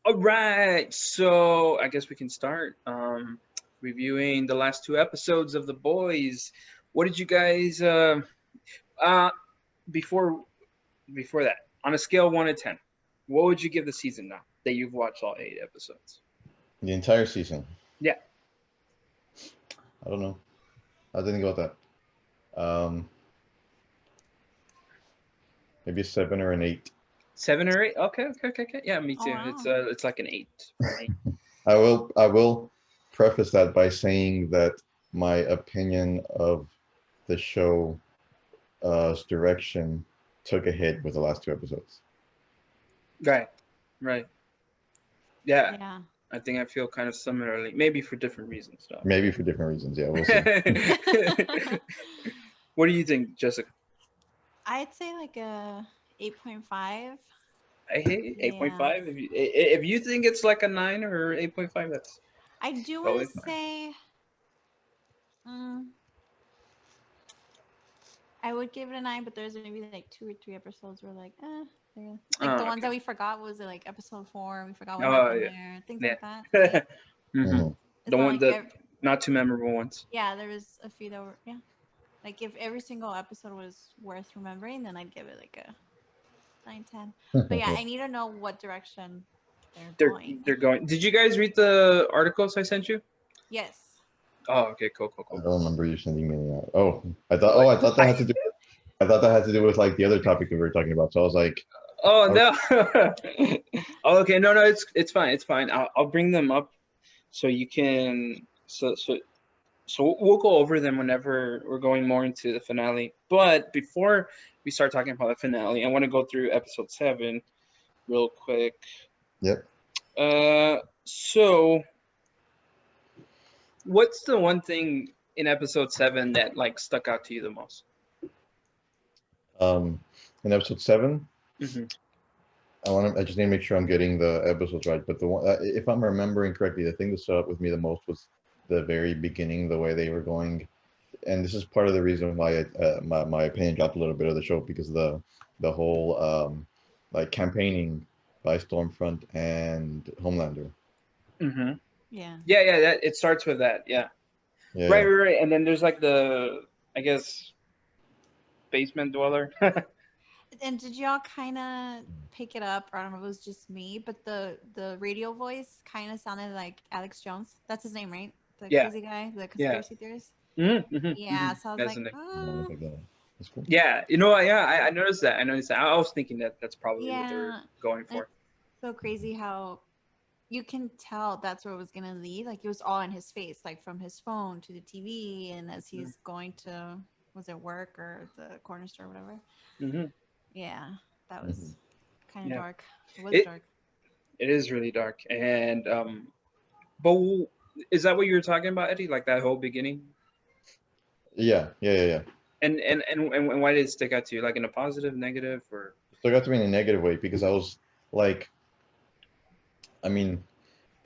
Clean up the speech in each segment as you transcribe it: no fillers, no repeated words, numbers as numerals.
All right, so I guess we can start reviewing the last two episodes of The Boys. What did you guys uh before before that, on a scale of 1 to 10, what would you give the season now that you've watched all 8 episodes? The entire season. Yeah, I don't know. I didn't go with that. Maybe a 7 or an 8. 7 or 8. Okay, okay, okay, okay. Yeah, me Oh too. wow. It's like an 8 for me. I will preface that by saying that my opinion of the show's direction took a hit with the last 2 episodes. Right, right. Yeah, Yeah. I think I feel kind of similarly, maybe for different reasons though. Maybe for different reasons. Yeah, we'll see. What do you think, Jessica? I'd say like a 8.5. I hate Yeah. 8.5. If you think it's like a 9 or 8.5, that's I do want totally to fine. say I would give it a 9, but there's maybe like 2 or 3 episodes where like, like the Oh, ones okay. that we forgot. Was it like episode 4? We forgot what Oh, happened there. Things yeah, like that. yeah. Like hmm Mhm. it's The not one like that not too memorable ones. yeah, there was a few that were Like if every single episode was worth remembering, then I'd give it like a 9, 10. But yeah, I need to know what direction they're They're going. they're going. Did you guys read the articles I sent you? Yes. Oh, okay, cool, cool, I cool. don't remember you sending me any out. Oh, I thought. What? Oh, I thought that had to do. I thought that had to do with like the other topic that we were talking about. So I was like, Oh all no. Oh, okay, no, no, it's fine, it's fine. I'll bring them up so you can so we'll go over them whenever we're going more into the finale. But before we start talking about the finale, I want to go through episode 7 real quick. yep. So what's the one thing in episode 7 that like stuck out to you the most? In episode 7, Hmm I just need to make sure I'm getting the episodes right. But the one, if I'm remembering correctly, the thing that stood out with me the most was the very beginning, the way they were going, and this is part of the reason why my opinion dropped a little bit of the show because of the whole like campaigning by Stormfront and Homelander. hmm Yeah. Yeah, yeah. That it starts with that. Yeah. Yeah, Right, yeah. right, right. And then there's like the, I guess, basement dweller. And did y'all kind of pick it up? Or I don't know if it was just me, but the radio voice kind of sounded like Alex Jones. That's his name, right? The Yeah, crazy guy, the yeah. conspiracy theorist. Hmm Yeah. So I was That's like, the name. I don't think that. That's cool. Yeah, you know what? Yeah, I noticed that. I noticed that. I was thinking that that's probably what they were yeah. going And for. it's so crazy how you can tell that's where it was gonna lead. Like it was all in his face, like from his phone to the TV, and as he's going to was it work or the corner store, or whatever. Hmm Yeah, that Hmm. was kind of Yeah, dark. It was it dark. it is really dark. And but is that what you were talking about, Eddie? Like that whole beginning? Yeah, yeah, yeah, yeah. And why did it stick out to you? Like in a positive, negative, or? So it got to me in a negative way because I was like, I mean,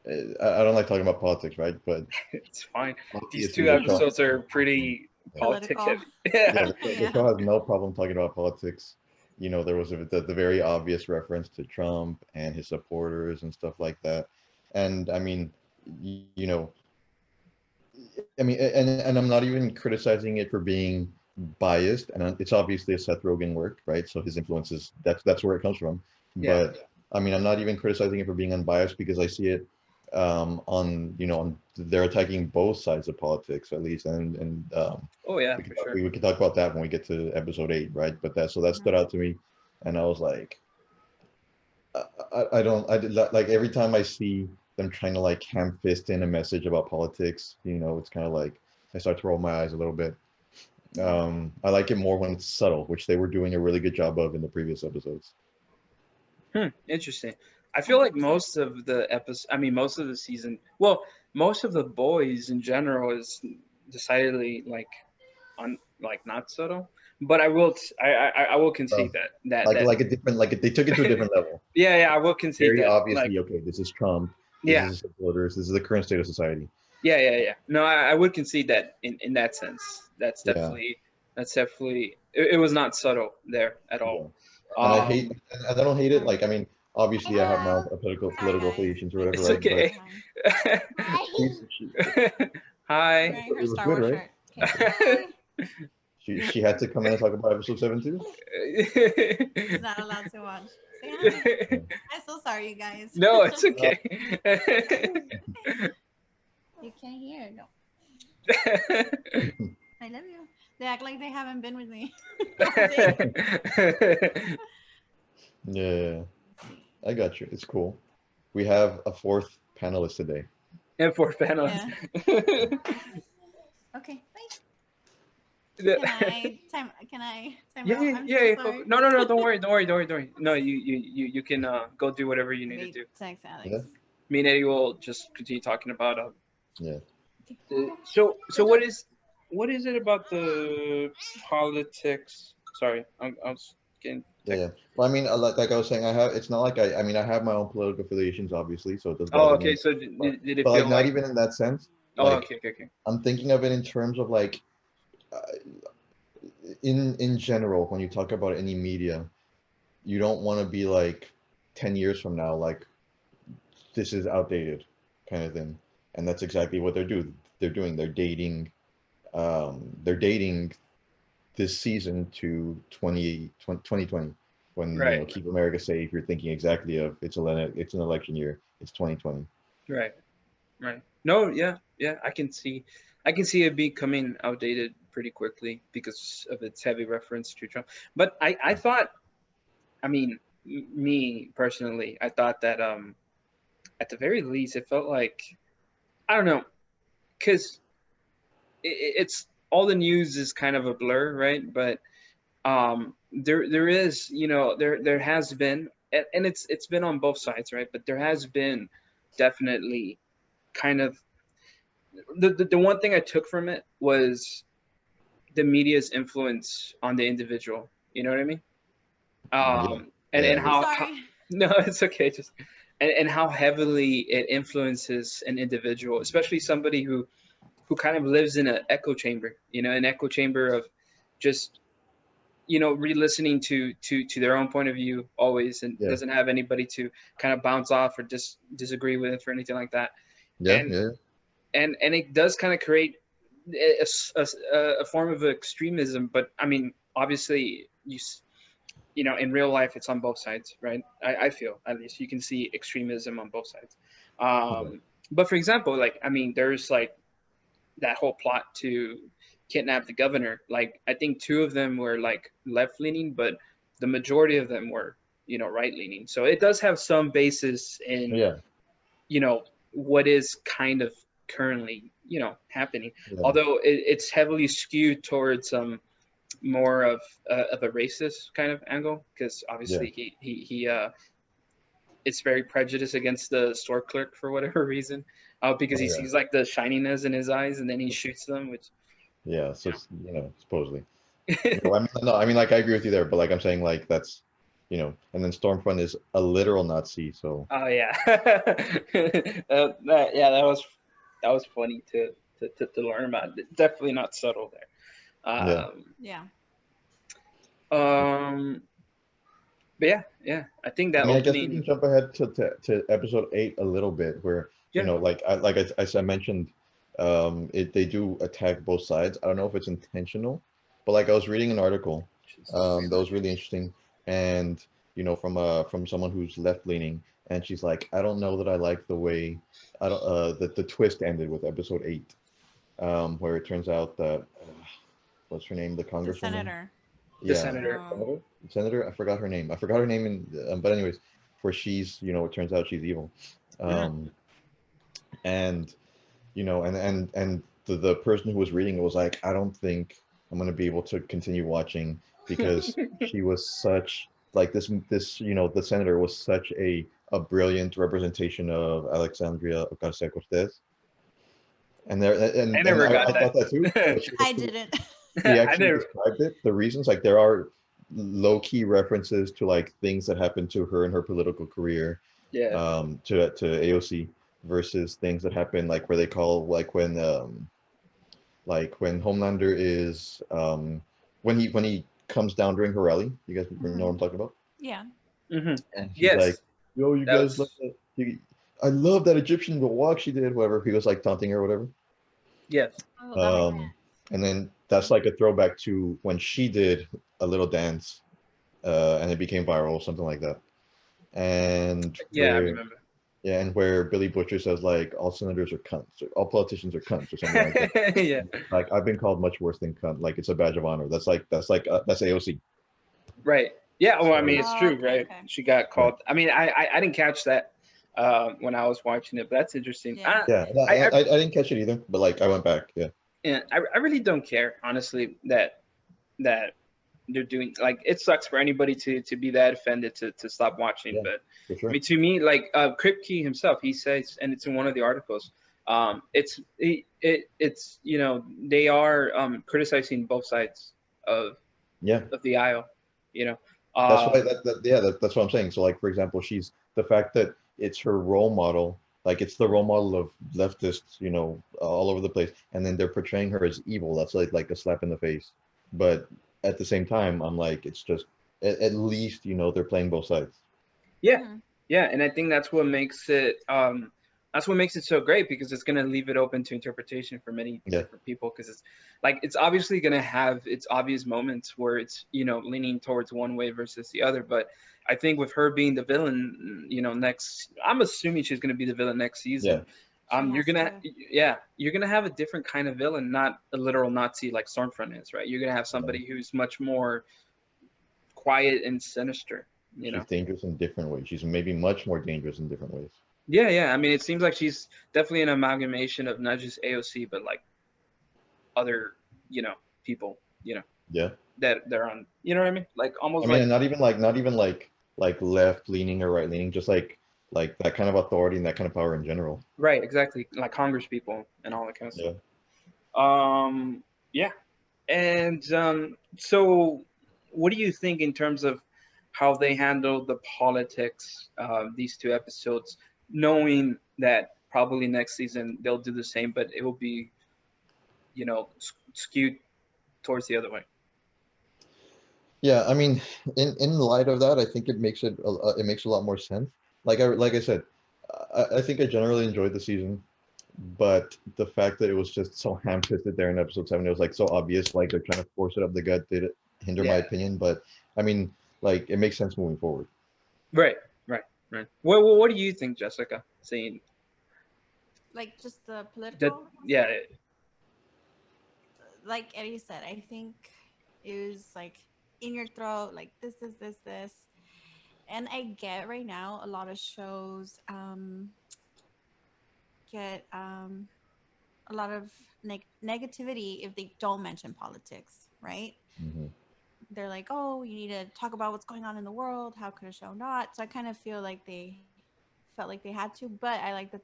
I don't like talking about politics, right? But It's fine. These obviously two the show. episodes are pretty politic Political. heavy. Yeah, Yeah. the Yeah. show has no problem talking about politics. You know, there was the very obvious reference to Trump and his supporters and stuff like that. And I mean, you know, I mean, and I'm not even criticizing it for being biased. And it's obviously a Seth Rogen work, right? So his influences, that's where it comes from. Yeah. But I mean, I'm not even criticizing it for being unbiased because I see it on, they're attacking both sides of politics at least. And Oh yeah, we can for talk, sure. we can talk about that when we get to episode 8, right? But that stood out to me, and I was like, I did like every time I see them trying to like ham fist in a message about politics, it's kind of like I start to roll my eyes a little bit. Yeah. I like it more when it's subtle, which they were doing a really good job of in the previous episodes. Interesting. I feel like 100%. most of the episodes, I mean, most of the season, well, most of the boys in general is decidedly like like not subtle. But I will Uh, concede that like a different, they took it to a different level. yeah, yeah, I will concede Very that, like, obviously, okay, this is Trump, this yeah, is his supporters, this is the current state of society. yeah, yeah, yeah. No, I would concede that in that sense. Yeah, That's definitely it was not subtle there at all. yeah. And I hate, Um, and I don't hate it. Like, I mean, obviously I have my own Hello. political Hi, guys. affiliations or My whatever, It's sister right? But okay. said hi. Hi. Wearing her it was Star good, Wars right? shirt. Okay. Hi. She had to come in and talk about episode 7 too. She's not allowed to watch. Say hi. I'm so sorry, you guys. No, it's Uh, okay. You can't hear. No. I love you. They act like they haven't been with me all day. yeah, I got you. It's cool. We have a fourth panelist today. And for panelists. Yeah. Okay. Bye. Can I time Yeah, out? yeah, I'm yeah, so yeah. sorry. No, no, no. Don't worry, don't worry, don't worry, don't worry. No, you can go do whatever you need to Wait, do. text Alex. Yeah, Me and Eddie will just continue talking about yeah. so what is it about the politics? Sorry, I was getting Yeah, yeah. Well, I mean, like I was saying, I have. It's not like I mean, I have my own political affiliations, obviously, so it does Oh, bother okay. me. So did it But like, feel not like? even in that sense. Oh, Like, okay, okay, okay. I'm thinking of it in terms of like, uh, in general, when you talk about any media, you don't want to be like 10 years from now, like this is outdated, kind of thing. And that's exactly what they're doing. They're dating this season to 2020 when Right, keep America safe. You're thinking exactly of it's an election year. It's 2020. right, right. No, yeah, yeah. I can see it becoming outdated pretty quickly because of its heavy reference to Trump. But I thought, I mean, me personally, I thought that at the very least, it felt like I don't know, because it's all the news is kind of a blur, right? But there is, there has been, and it's been on both sides, right? But there has been definitely kind of the one thing I took from it was the media's influence on the individual. You know what I mean? Yeah, And yeah, I'm how sorry. no, it's okay. Just and how heavily it influences an individual, especially somebody who kind of lives in an echo chamber, an echo chamber of just re-listening to their own point of view always, and yeah, doesn't have anybody to kind of bounce off or disagree with or anything like that. yeah, And yeah, and it does kind of create a form of extremism. But I mean, obviously, in real life, it's on both sides, right? I feel at least you can see extremism on both sides. yeah, But for example, like I mean, there's like that whole plot to kidnap the governor. Like I think two of them were like left leaning, but the majority of them were right leaning. So it does have some basis in yeah, what is kind of currently happening. yeah, Although it's heavily skewed towards more of a racist kind of angle because yeah. obviously he it's very prejudiced against the store clerk for whatever reason, because Oh he yeah, sees like the shininess in his eyes and then he shoots them, which yeah. So you it's, supposedly. know. No, I mean, no, I mean, like I agree with you there, but like I'm saying, like that's, and then Stormfront is a literal Nazi, so Oh yeah, yeah, that was funny to learn about. Definitely not subtle there. yeah. Yeah. Um, but yeah, I think I that mean, I guess we can opening, jump ahead to episode 8 a little bit, where yeah, as I mentioned, they do attack both sides. I don't know if it's intentional, but like I was reading an article, that was really interesting, and from someone who's left leaning, and she's like, I don't know that I like the way, I don't that the twist ended with episode 8, where it turns out that what's her name, the The congresswoman, senator. the yeah, senator. Oh. senator. I forgot her name. I forgot her name but anyways, where she's, it turns out she's evil, Mhm. um, and the person who was reading it was like, I don't think I'm gonna be able to continue watching because she was such like the senator was such a brilliant representation of Alexandria Ocasio-Cortez, and there I and never got I thought that too, that. but I didn't. she I actually never. described it, the reasons, like there are low-key references to like things that happened to her in her political career, Yeah. to AOC, versus things that happen like where they call like when Homelander is when he comes down during her rally. You guys know what Hmm. I'm talking about? Yeah. Hmm. And he's like, Yes. yo, you That guys love was that. I love that Egyptian walk she did, whatever. He was like taunting her or whatever. yes. Oh, that makes Um, and then that's like a throwback to when she did a little dance, and it became viral, something like that. And Yeah, I where, remember. yeah, and where Billy Butcher says like all senators are cunts, or all politicians are cunts, or something like that. Yeah. Like I've been called much worse than cunt. Like it's a badge of honor. That's AOC. Right. Yeah. Well, I mean, So it's Oh, true, okay, right? okay. She got yeah, called. I mean, I didn't catch that when I was watching it, but that's interesting. Yeah. yeah. I didn't catch it either, but like I went back. Yeah, I really don't care, honestly, that they're doing, like, it sucks for anybody to be that offended to stop watching. yeah, But for I sure. mean, to me, like, Kripke himself, he says, and it's in one of the articles, it's, they are criticizing both sides of Yeah. of the aisle, you know. That's why Um, that's what I'm saying. So like for example, she's the fact that it's her role model, like it's the role model of leftists, all over the place, and then they're portraying her as evil. That's like a slap in the face. But at the same time, I'm like, it's just at least they're playing both sides. Yeah, Hmm. yeah, and I think that's what makes it so great, because it's going to leave it open to interpretation for many Yeah, different people, because it's obviously going to have its obvious moments where it's leaning towards one way versus the other. But I think with her being the villain, next, I'm assuming she's going to be the villain next season. yeah, She You're has gonna, to. yeah, you're gonna have a different kind of villain, not a literal Nazi like Stormfront is, right? You're gonna have yeah. somebody who's much more quiet and sinister, you She's know. dangerous in different ways. She's maybe much more dangerous in different ways. Yeah, yeah. I mean, it seems like she's definitely an amalgamation of not just AOC, but like other, people, Yeah. that they're on. You know what I mean? Like I almost mean, like, and not even like left leaning or right leaning, just like that kind of authority and that kind of power in general. right, exactly, like Congress people and all that kind of stuff. Yeah. Yeah. And so, what do you think in terms of how they handle the politics these two episodes, knowing that probably next season they'll do the same, but it will be, skewed towards the other way? Yeah, I mean, in light of that, I think it makes a lot more sense. Like I said, I think I generally enjoyed the season, but the fact that it was just so ham-fisted there in episode 7, it was like so obvious, like they're trying to force it up the gut, did it hinder my Yeah. opinion? But I mean, like it makes sense moving forward. Right, right, right. What do you think, Jessica? Seeing Like just the that, political, yeah, like Eddie said, I think it was like in your throat, like this. And I get right now a lot of shows get a lot of negativity if they don't mention politics, right? Hmm. They're like, oh, you need to talk about what's going on in the world. How could a show not? So I kind of feel like they felt like they had to, but I like that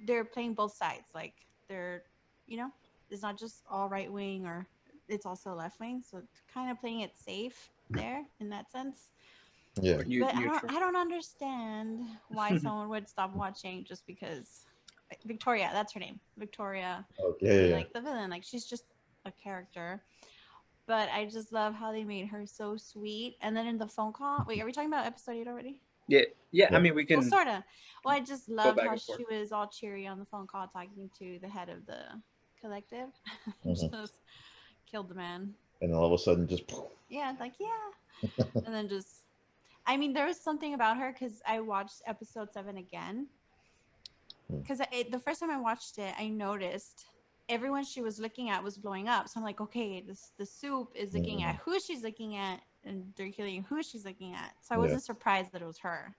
they're playing both sides. Like they're, you know, it's not just all right wing or it's also left wing. So kind of playing it safe there in that sense. Yeah. or But neutral. I don't understand why someone would stop watching just because Victoria, that's her name. Victoria would be Okay. like the villain. Like she's just a character. But I just love how they made her so sweet. And then in the phone call, wait, are we talking about episode 8 already? Yeah, yeah. I Yeah. mean, we Well, can sort of. Well, I just go loved back how and forth. she was all cheery on the phone call talking to the head of the collective. Hmm. Just killed the man. And then all of a sudden, just Yeah, like, yeah. And then just, I mean, there was something about her because I watched episode 7 again. Because the first time I watched it, I noticed everyone she was looking at was blowing up. So I'm like, okay, the soup is looking at Mhm. who she's looking at, and they're killing who she's looking at. So I Yeah. wasn't surprised that it was her.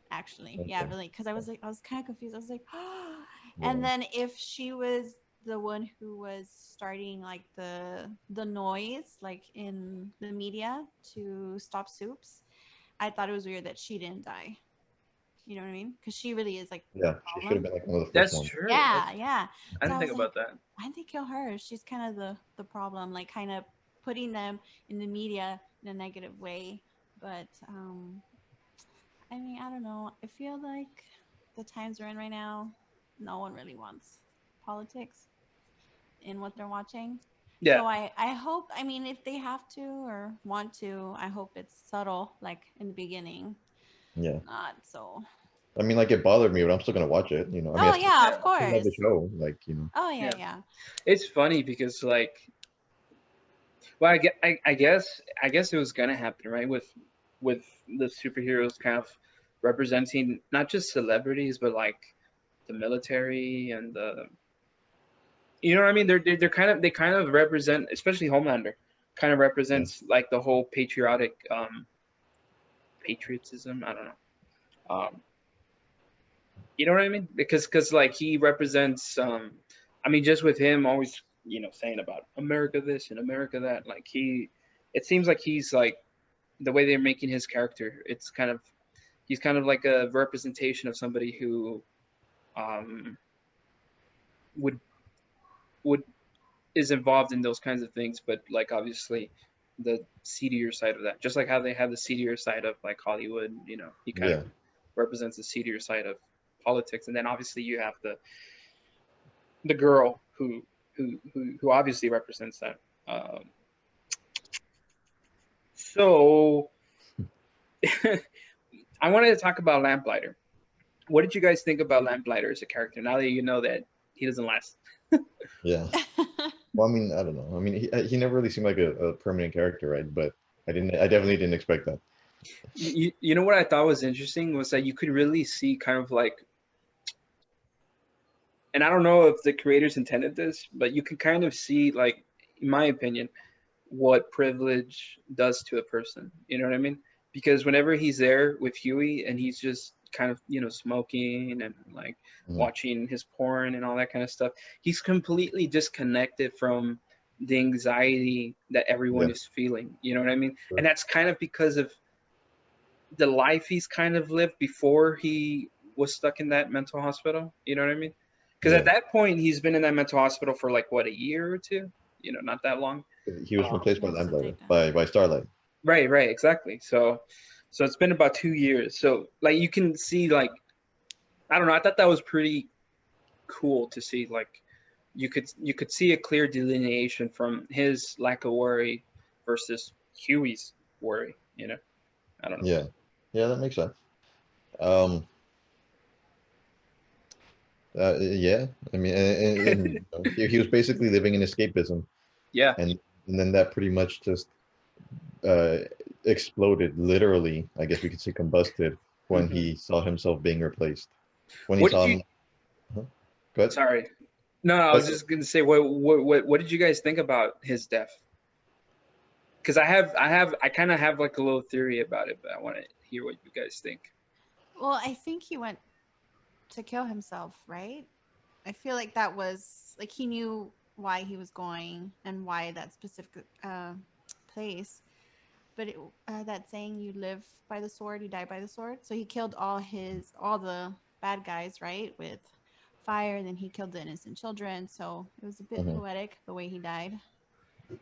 Actually, yeah, Okay. really, because I was kind of confused. I was like, oh. And Yeah. then if she was the one who was starting like the noise like in the media to stop soups, I thought it was weird that she didn't die. You know what I mean? Because she really is like the Yeah. She should have problem. been like one of the first That's ones. true. Yeah, yeah. I So didn't I think was like, about that. why didn't they kill her? She's kind of the problem, like kind of putting them in the media in a negative way. But I mean, I don't know. I feel like the times we're in right now, no one really wants politics in what they're watching. Yeah, So I hope, I mean, if they have to or want to, I hope it's subtle, like in the beginning. Yeah. not so. I mean, like, it bothered me, but I'm still gonna watch it. You know, I mean, Oh yeah, of I still love the course. show. Like, you know. Oh yeah, Yeah. yeah. It's funny because like, well, I guess it was gonna happen, right? With the superheroes kind of representing not just celebrities, but like the military and the, you know what I mean? They're kind of, they kind of represent, especially Homelander, kind of Yeah. represents like the whole patriotic patriotism. I don't know. You know what I mean? Because like he represents, I mean, just with him always, saying about America this and America that, like it seems like he's like, the way they're making his character, it's kind of, he's kind of like a representation of somebody who um would would is involved in those kinds of things, but like obviously the seedier side of that, just like how they have the seedier side of like Hollywood, he kind of Yeah. represents the seedier side of politics, and then obviously you have the girl who obviously represents that. So I wanted to talk about Lamplighter. What did you guys think about Lamplighter as a character? Now that you know that he doesn't last. Yeah. Well, I mean, I don't know. I mean, he never really seemed like a permanent character, right? But I definitely didn't expect that. You know what I thought was interesting was that you could really see kind of like, and I don't know if the creators intended this, but you can kind of see, like, in my opinion, what privilege does to a person. You know what I mean? Because whenever he's there with Huey and he's just kind of, smoking and like Mhm. watching his porn and all that kind of stuff, he's completely disconnected from the anxiety that everyone Yeah. is feeling. You know what I mean? Sure. And that's kind of because of the life he's kind of lived before he was stuck in that mental hospital. You know what I mean? Because at Yeah. that point, he's been in that mental hospital for like what, a year or two? Not that long. He was Um, replaced by Yeah, something Lamplighter like that. by Starlight. right, exactly. So it's been about 2 years. So like you can see, like, I don't know. I thought that was pretty cool to see. Like you could see a clear delineation from his lack of worry versus Huey's worry. I don't know. Yeah. Yeah, that makes sense. Um. Yeah. I mean, and you know, he was basically living in escapism, Yeah. and then that pretty much just uh exploded, literally. I guess we could say combusted when Hmm. he saw himself being replaced. When he What did saw you? him. Huh? Go ahead. Sorry. No, I Go was ahead. just gonna say, what did you guys think about his death? Because I kind of have like a little theory about it, but I want to hear what you guys think. Well, I think he went to kill himself, right? I feel like that was like he knew why he was going and why that specific place. But that saying, "You live by the sword, you die by the sword." So he killed all the bad guys, right, with fire. And then he killed the innocent children. So it was a bit Hmm. poetic the way he died. He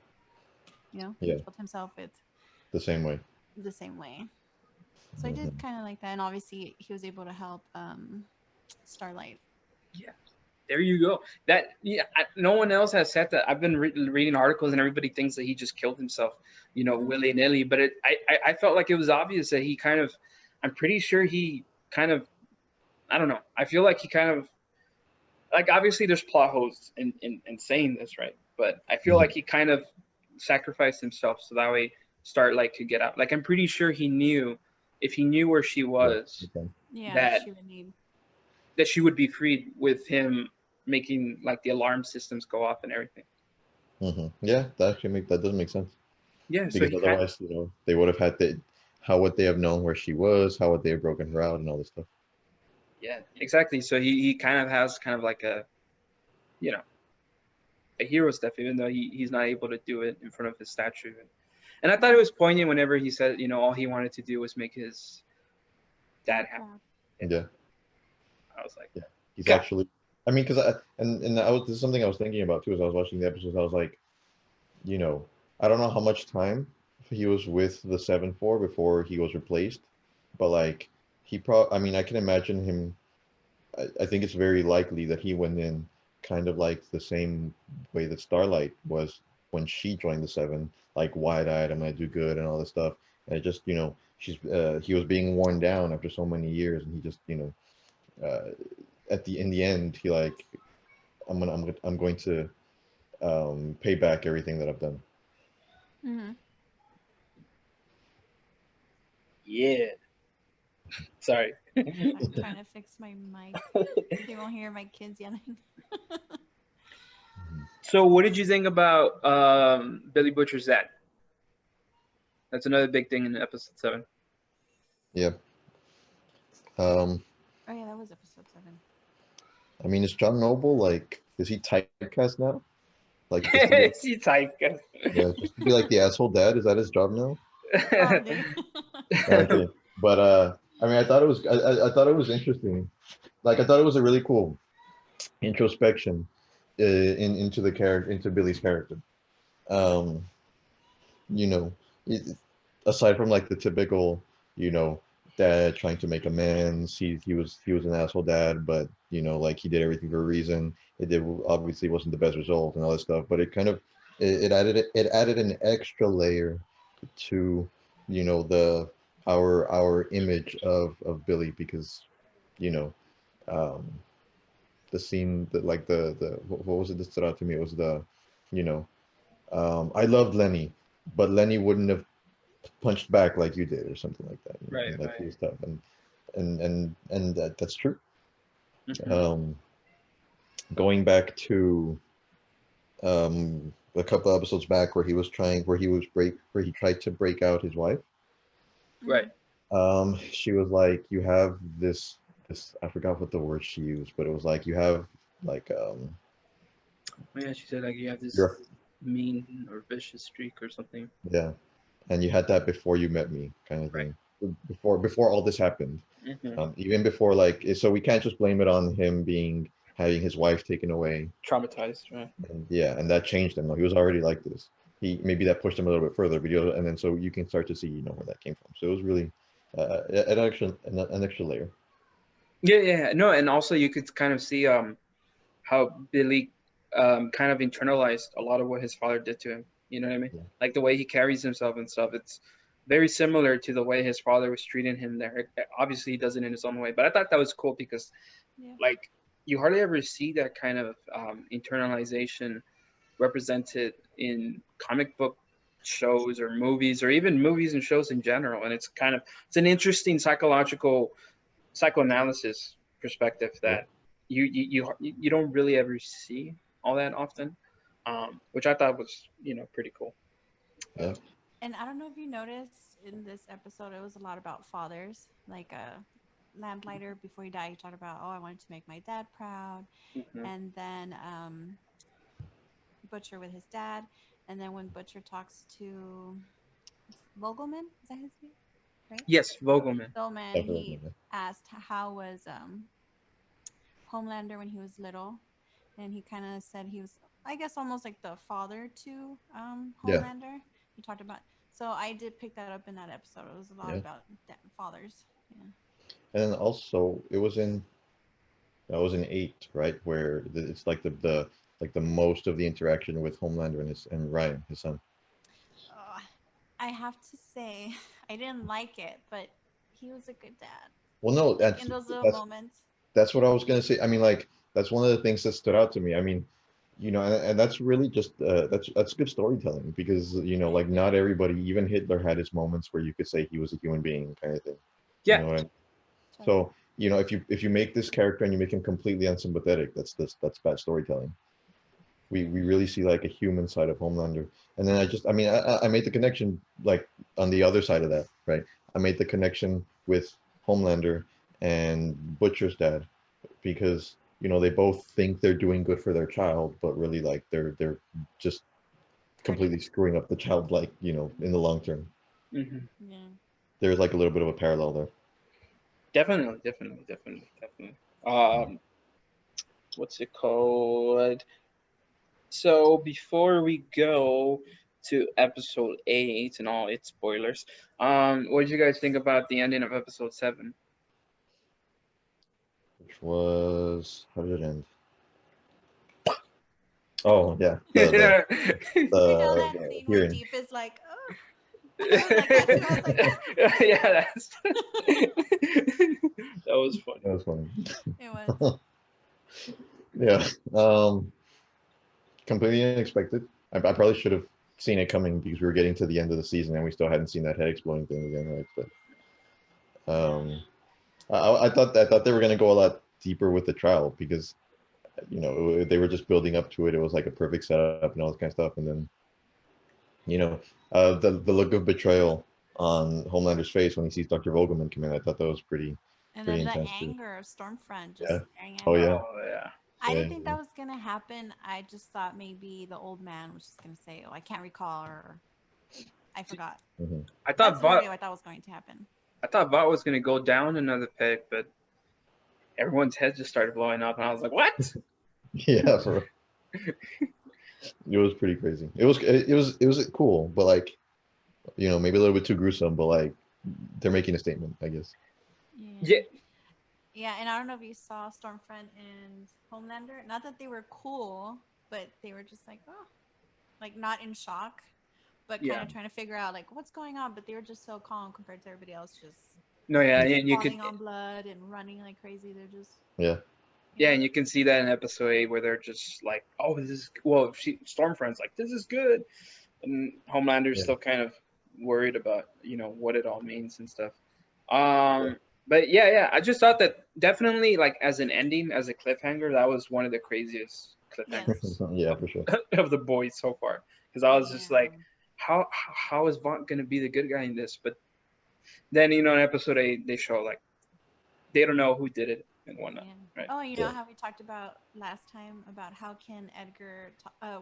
Yeah, killed himself with the same way. the same way. So I did Hmm. kind of like that, and obviously he was able to help Starlight. Yeah, there you go. That, yeah, no one else has said that. I've been reading articles and everybody thinks that he just killed himself, Mhm. willy nilly. But I felt like it was obvious that he kind of, I'm pretty sure he kind of, I don't know. I feel like he kind of, like, obviously there's plot holes in saying this, right? But I feel Hmm. like he kind of sacrificed himself so that way Starlight could get out. Like, I'm pretty sure he knew, if he knew where she Yeah. was, Okay. Yeah, that she would need. she would be freed with him making like the alarm systems go off and everything. Yeah, that does make sense. Yeah, so Because he kind of, otherwise, they would have had to. How would they have known where she was? How would they have broken her out and all this stuff? yeah, exactly. So he kind of has kind of like you know a hero stuff, even though he's not able to do it in front of his statue. And I thought it Mhm. was poignant whenever he said, all he wanted to do was make his dad Dad happy. proud. Yeah, Yeah. I was like, Yeah. He's God, actually. I mean, because this is something I was thinking about too as I was watching the episodes. I was like, you know, I don't know how much time he was with the 7-4 before he was replaced, but like I mean, I can imagine him. I think it's very likely that he went in kind of like the same way that Starlight was when she joined the Seven, like wide-eyed, I'm gonna do good and all this stuff. And it just, he was being worn down after so many years, and he just in the end he like I'm going to pay back everything that I've done. Mm-hmm. Yeah. Sorry. I'm trying to fix my mic. You won't hear my kids yelling. So, what did you think about Billy Butcher's dad? That's another big thing in episode 7. Yeah. Um, Oh yeah, that was episode 7. I mean, is John Noble like, is he typecast now? Like just to be, She type. yeah, just to be like the asshole dad? Is that his job now? Probably. Okay, but I mean, I thought it was interesting. Like, I thought it was a really cool introspection into the character, into Billy's character. Um, you know, it, aside from like the typical, you know, dad trying to make amends, he was an asshole dad, but like he did everything for a reason. It did obviously wasn't the best result and all that stuff, but it kind of it added an extra layer to the our image of Billy because you know um the scene that like the what was it that stood out to me? It was the you know I loved Lenny, but Lenny wouldn't have punched back like you did or something like that. Right, And, like he right. was tough and that's true. Mhm. Um, going back to a couple episodes back where he tried to break out his wife. Right. Mm-hmm. She was like, you have this I forgot what the word she used, but it was like you have like Yeah, she said like you have this you're mean or vicious streak or something. yeah, and you had that before you met me, kind of Right. thing. Before all this happened. Hmm. Even before so we can't just blame it on him being having his wife taken away. Traumatized, right? And yeah, and that changed him. He was already like this. He maybe that pushed him a little bit further, but and then so you can start to see where that came from. So it was really an extra layer. Yeah, yeah. No, and also you could kind of see how Billy kind of internalized a lot of what his father did to him. You know what I mean? Yeah. Like the way he carries himself and stuff. It's very similar to the way his father was treating him there. Obviously, he does it in his own way, but I thought that was cool because, Yeah. like, you hardly ever see that kind of internalization represented in comic book shows or movies or even movies and shows in general. And it's an interesting psychoanalysis perspective Yeah. that you don't really ever see all that often, which I thought was pretty cool. Yeah. And I don't know if you noticed in this episode, it was a lot about fathers. Like Lamplighter, before he died, he talked about, oh, I wanted to make my dad proud. Hmm. And then Butcher with his dad. And then when Butcher talks to Vogelman, is that his name? Right? Yes, Vogelman. Vogelman, he Definitely. asked how was Homelander when he was little. And he kind of said he was, I guess, almost like the father to Yeah. Homelander. He talked about, so I did pick that up in that episode. It was a lot Yeah. about fathers. Yeah. And then also it was in that was in 8, right? Where it's like the like the most of the interaction with Homelander and Ryan, his son. Oh, I have to say, I didn't like it, but he was a good dad. Well, no, Like in those little that's moments. that's what I was gonna say. I mean, like that's one of the things that stood out to me. I mean, and that's really just that's good storytelling because like not everybody, even Hitler had his moments where you could say he was a human being, kind of thing. You Yeah. know what I mean? So, So if you make this character and you make him completely unsympathetic, that's bad storytelling. We really see like a human side of Homelander, and then I mean I made the connection like on the other side of that, right? I made the connection with Homelander and Butcher's dad because they both think they're doing good for their child, but really like they're just completely screwing up the child, like in the long term. Hmm. yeah. There's like a little bit of a parallel there. Definitely, definitely, definitely, definitely. What's it called? So before we go to episode 8 and all its spoilers, what did you guys think about the ending of episode 7? Which was how did it end? Oh yeah, You know that the scene where hearing. Deep is like, oh. I was like that too. I was like, Yeah, that's that was funny. That was funny. it was. Yeah. Completely unexpected. I probably should have seen it coming because we were getting to the end of the season and we still hadn't seen that head exploding thing again, right? But I thought they were gonna go a lot deeper with the trial because they were just building up to it. It was like a perfect setup and all this kind of stuff, and then the look of betrayal on Homelander's face when he sees Dr. Vogelman come in. I thought that was pretty And pretty then the intense too. anger of Stormfront Yeah. just staring at Oh him. yeah. Oh yeah. I Yeah, didn't think yeah. that was gonna happen. I just thought maybe the old man was just gonna say, "Oh, I can't recall," or "I forgot." Mhm. I That's thought literally Vought what I thought was going to happen. I thought Vought was gonna go down another peg, but everyone's head just started blowing up, and I was like, "What?" Yeah, it was pretty crazy. It was cool, but like maybe a little bit too gruesome, but like they're making a statement, I guess. Yeah. Yeah, Yeah, and I don't know if you saw Stormfront and Homelander. Not that they were cool, but they were just like, oh, like not in shock, but kind yeah. of trying to figure out like what's going on. But they were just so calm compared to everybody else, just No, yeah, and you could, falling on blood and running like crazy. They're just Yeah. yeah, and you can see that in episode 8 where they're just like, "Oh, this is well." Stormfront's like, "This is good," and Homelander's Yeah. still kind of worried about what it all means and stuff. Yeah. But yeah, I just thought that definitely like as an ending, as a cliffhanger, that was one of the craziest yes, cliffhangers Yeah, for sure. of the boys so far. Because I was just yeah, like, how is Vaughn gonna be the good guy in this? But then in episode 8 they show like they don't know who did it and whatnot, yeah. right? Oh, you know Yeah. how we talked about last time about how can Edgar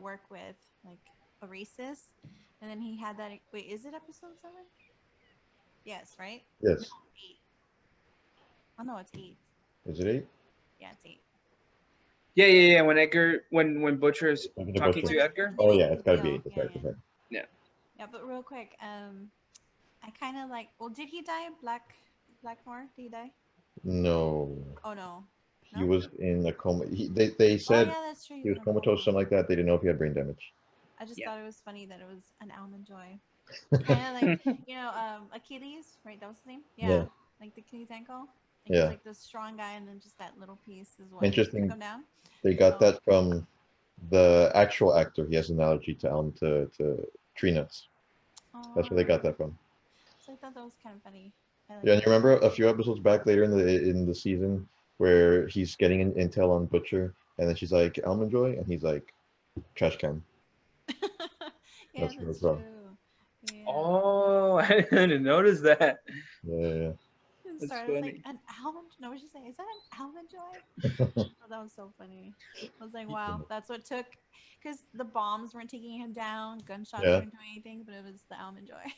work with like a racist, and then he had that. Wait, is it episode 7? Yes, right? No, Yes. 8. Oh no, it's 8. Is it 8? Yeah, it's 8. Yeah. When Edgar, when Butcher's Talking to talking Butcher. to Edgar, Oh They yeah, make it's the gotta be deal. 8. That's Yeah, right. yeah. That's right. yeah. Yeah, but real quick, I kind of like. Well, did he die? Blackmore? Did he die? No, Oh no, he no. was in a coma. They Oh said yeah, that's true. He he was was in a comatose, coma. something like that. They didn't know if he had brain damage. I just Yeah. thought it was funny that it was an almond joy, kind of like Achilles, right? That was his name. Yeah. Yeah, like the Achilles ankle. Like he's Yeah. like this strong guy, and then just that little piece is what took Interesting. him down. They got So, that from the actual actor. He has an allergy to tree nuts. That's where they got oh, that from. so I thought that was kind of funny. I Yeah, like and you that. remember a few episodes back later in the season where he's getting intel on Butcher, and then she's like Almond Joy, and he's like trash can. Yeah, That's where that's it's from. true. Yeah. Oh, I didn't notice that. Yeah, And That's sorry, I was like, funny. an almond? No, what did you say? Is that an almond joy? yeah. Oh, that was so funny. I was like, wow, that's what took, because the bombs weren't taking him down, gunshots Yeah. weren't doing anything, but it was the almond joy.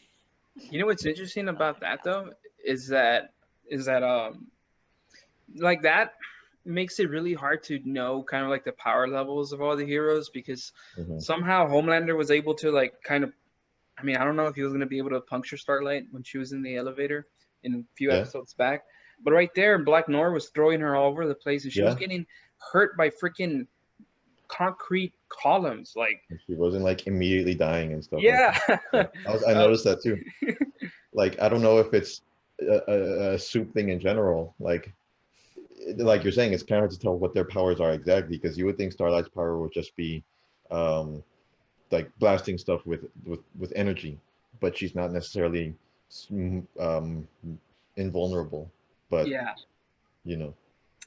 You know what's interesting That was about actually that though awesome. is that like that makes it really hard to know kind of like the power levels of all the heroes because hmm somehow Homelander was able to like kind of, I mean, I don't know if he was gonna be able to puncture Starlight when she was in the elevator in a few Yeah. episodes back, but right there, Black Noir was throwing her all over the place, and she was Yeah. getting hurt by freaking concrete columns. Like, And she wasn't like immediately dying and stuff like yeah, that. Yeah. I uh, noticed that too. Like I don't know if it's a soup thing in general. Like you're saying, it's kind of hard to tell what their powers are exactly because you would think Starlight's power would just be um, like blasting stuff with energy, but she's not necessarily um, invulnerable. But yeah. you know,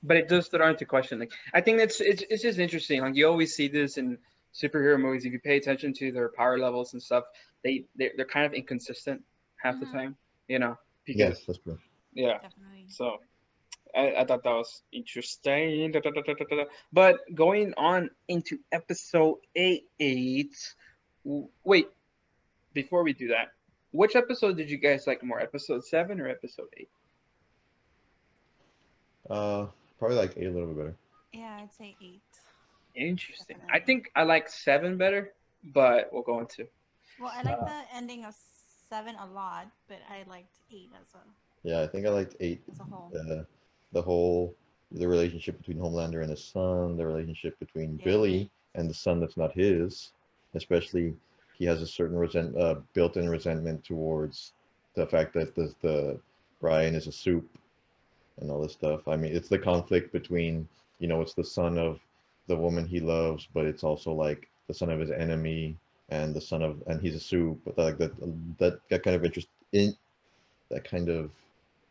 But it does throw into question. Like, I think it's just interesting. Like, you always see this in superhero movies. If you pay attention to their power levels and stuff, they're kind of inconsistent half the Mm-hmm. time. Because yes, that's true. yeah. Definitely. So I thought that was interesting. Da, da, da, da, da, da. But going on into episode 8, wait, before we do that, which episode did you guys like more? Episode 7 or episode 8? Uh, Probably like 8 a little bit better. Yeah, I'd say 8. Interesting. I Definitely. think I like 7 better, but we'll go into. Well, I like the ending of 7 a lot, but I liked 8 Yeah, I think I liked 8. as a whole. The whole the relationship between Homelander and his son, the relationship between Yeah. Billy and the son that's not his, especially he has a certain built-in resentment towards the fact that the Brian is a soup and all this stuff. I mean, it's the conflict between, it's the son of the woman he loves, but it's also like the son of his enemy and and he's a soup. But like that kind of that kind of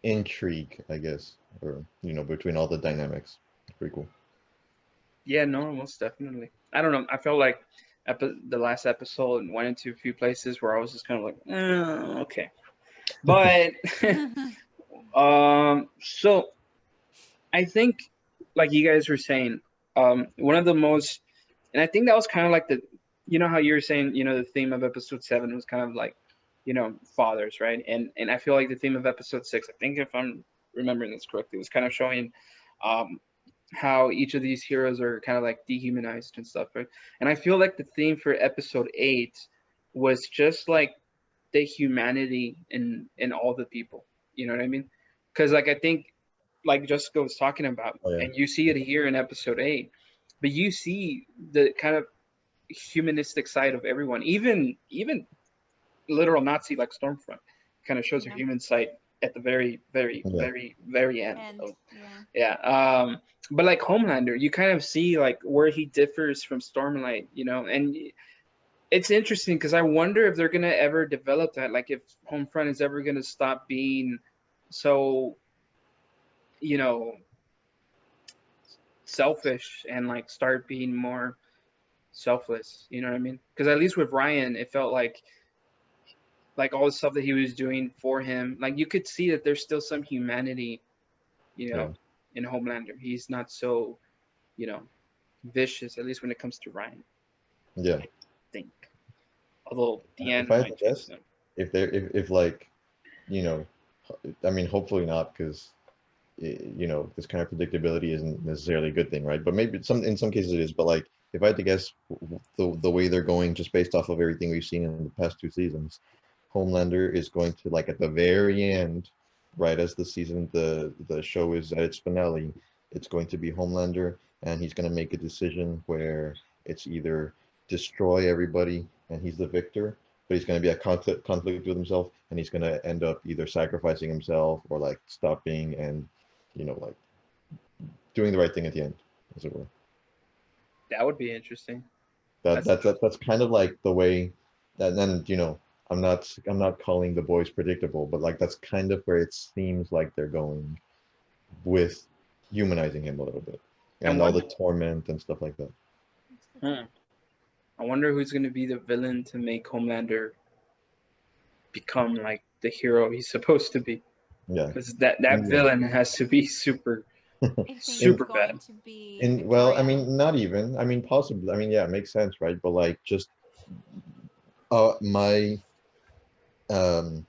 intrigue, I guess, or between all the dynamics. It's pretty cool. Yeah, no, most definitely. I don't know. I felt like the last episode went into a few places where I was just kind of like, okay. But so I think, like you guys were saying, one of the most, and I think that was kind of like how you were saying, the theme of episode 7 was kind of like, fathers, right? And I feel like the theme of episode 6, I think if I'm remembering this correctly, was kind of showing, how each of these heroes are kind of like dehumanized and stuff, right? And I feel like the theme for episode 8 was just like the humanity in all the people. You know what I mean? Because like I think like Jessica was talking about, Oh, yeah. and you see it here in episode 8, but you see the kind of humanistic side of everyone, even literal Nazi like Stormfront kind of shows her human side at the very, very, Yeah. very, very end. Yeah. But like Homelander, you kind of see like where he differs from Stormlight, and it's interesting because I wonder if they're gonna ever develop that, like if Homefront is ever gonna stop being so, selfish and like start being more selfless. You know what I mean? Because at least with Ryan, it felt like all the stuff that he was doing for him, like you could see that there's still some humanity, Yeah. in Homelander. He's not so, vicious, at least when it comes to Ryan, Yeah. I think. Although the end If I had might to guess, change them. if like, I mean, hopefully not, because this kind of predictability isn't necessarily a good thing, right? But maybe in some cases it is. But like, if I had to guess, the way they're going, just based off of everything we've seen in the past 2 seasons, Homelander is going to, like, at the very end, right as the show is at its finale, it's going to be Homelander, and he's going to make a decision where it's either destroy everybody and he's the victor, but he's going to be at conflict with himself, and he's going to end up either sacrificing himself or like stopping and like doing the right thing at the end, as it were. That would be interesting. That's kind of like the way that. Then I'm not calling the boys predictable, but like that's kind of where it seems like they're going with humanizing him a little bit, and all the torment and stuff like that. I wonder who's going to be the villain to make Homelander become like the hero he's supposed to be. Yeah, because that villain has to be super super bad. Well, I mean, not even. I mean, possibly. I mean, yeah, it makes sense, right? But like, just my the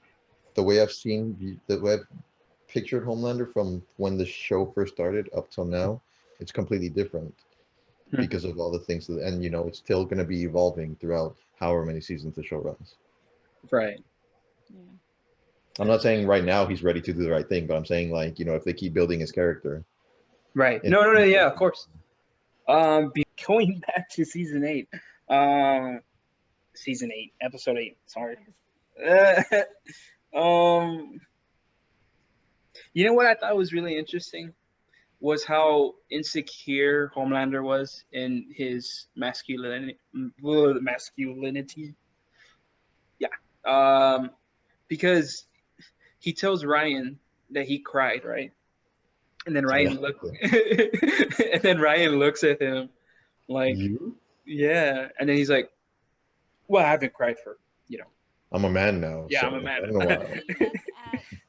way I've seen the way I've pictured Homelander from when the show first started up till now, it's completely different because of all the things that, and it's still going to be evolving throughout however many seasons the show runs. Right. Yeah. I'm not saying right now he's ready to do the right thing, but I'm saying, like, if they keep building his character. Right. No, yeah, of course. Going back to season 8, season 8, episode 8. Sorry. You know what I thought was really interesting was how insecure Homelander was in his masculinity. Yeah. Because he tells Ryan that he cried, right? And then Ryan looks at him like, you? Yeah. And then he's like, well, I haven't cried for, I'm a man now. Yeah, so I'm a man. I don't know why. That's at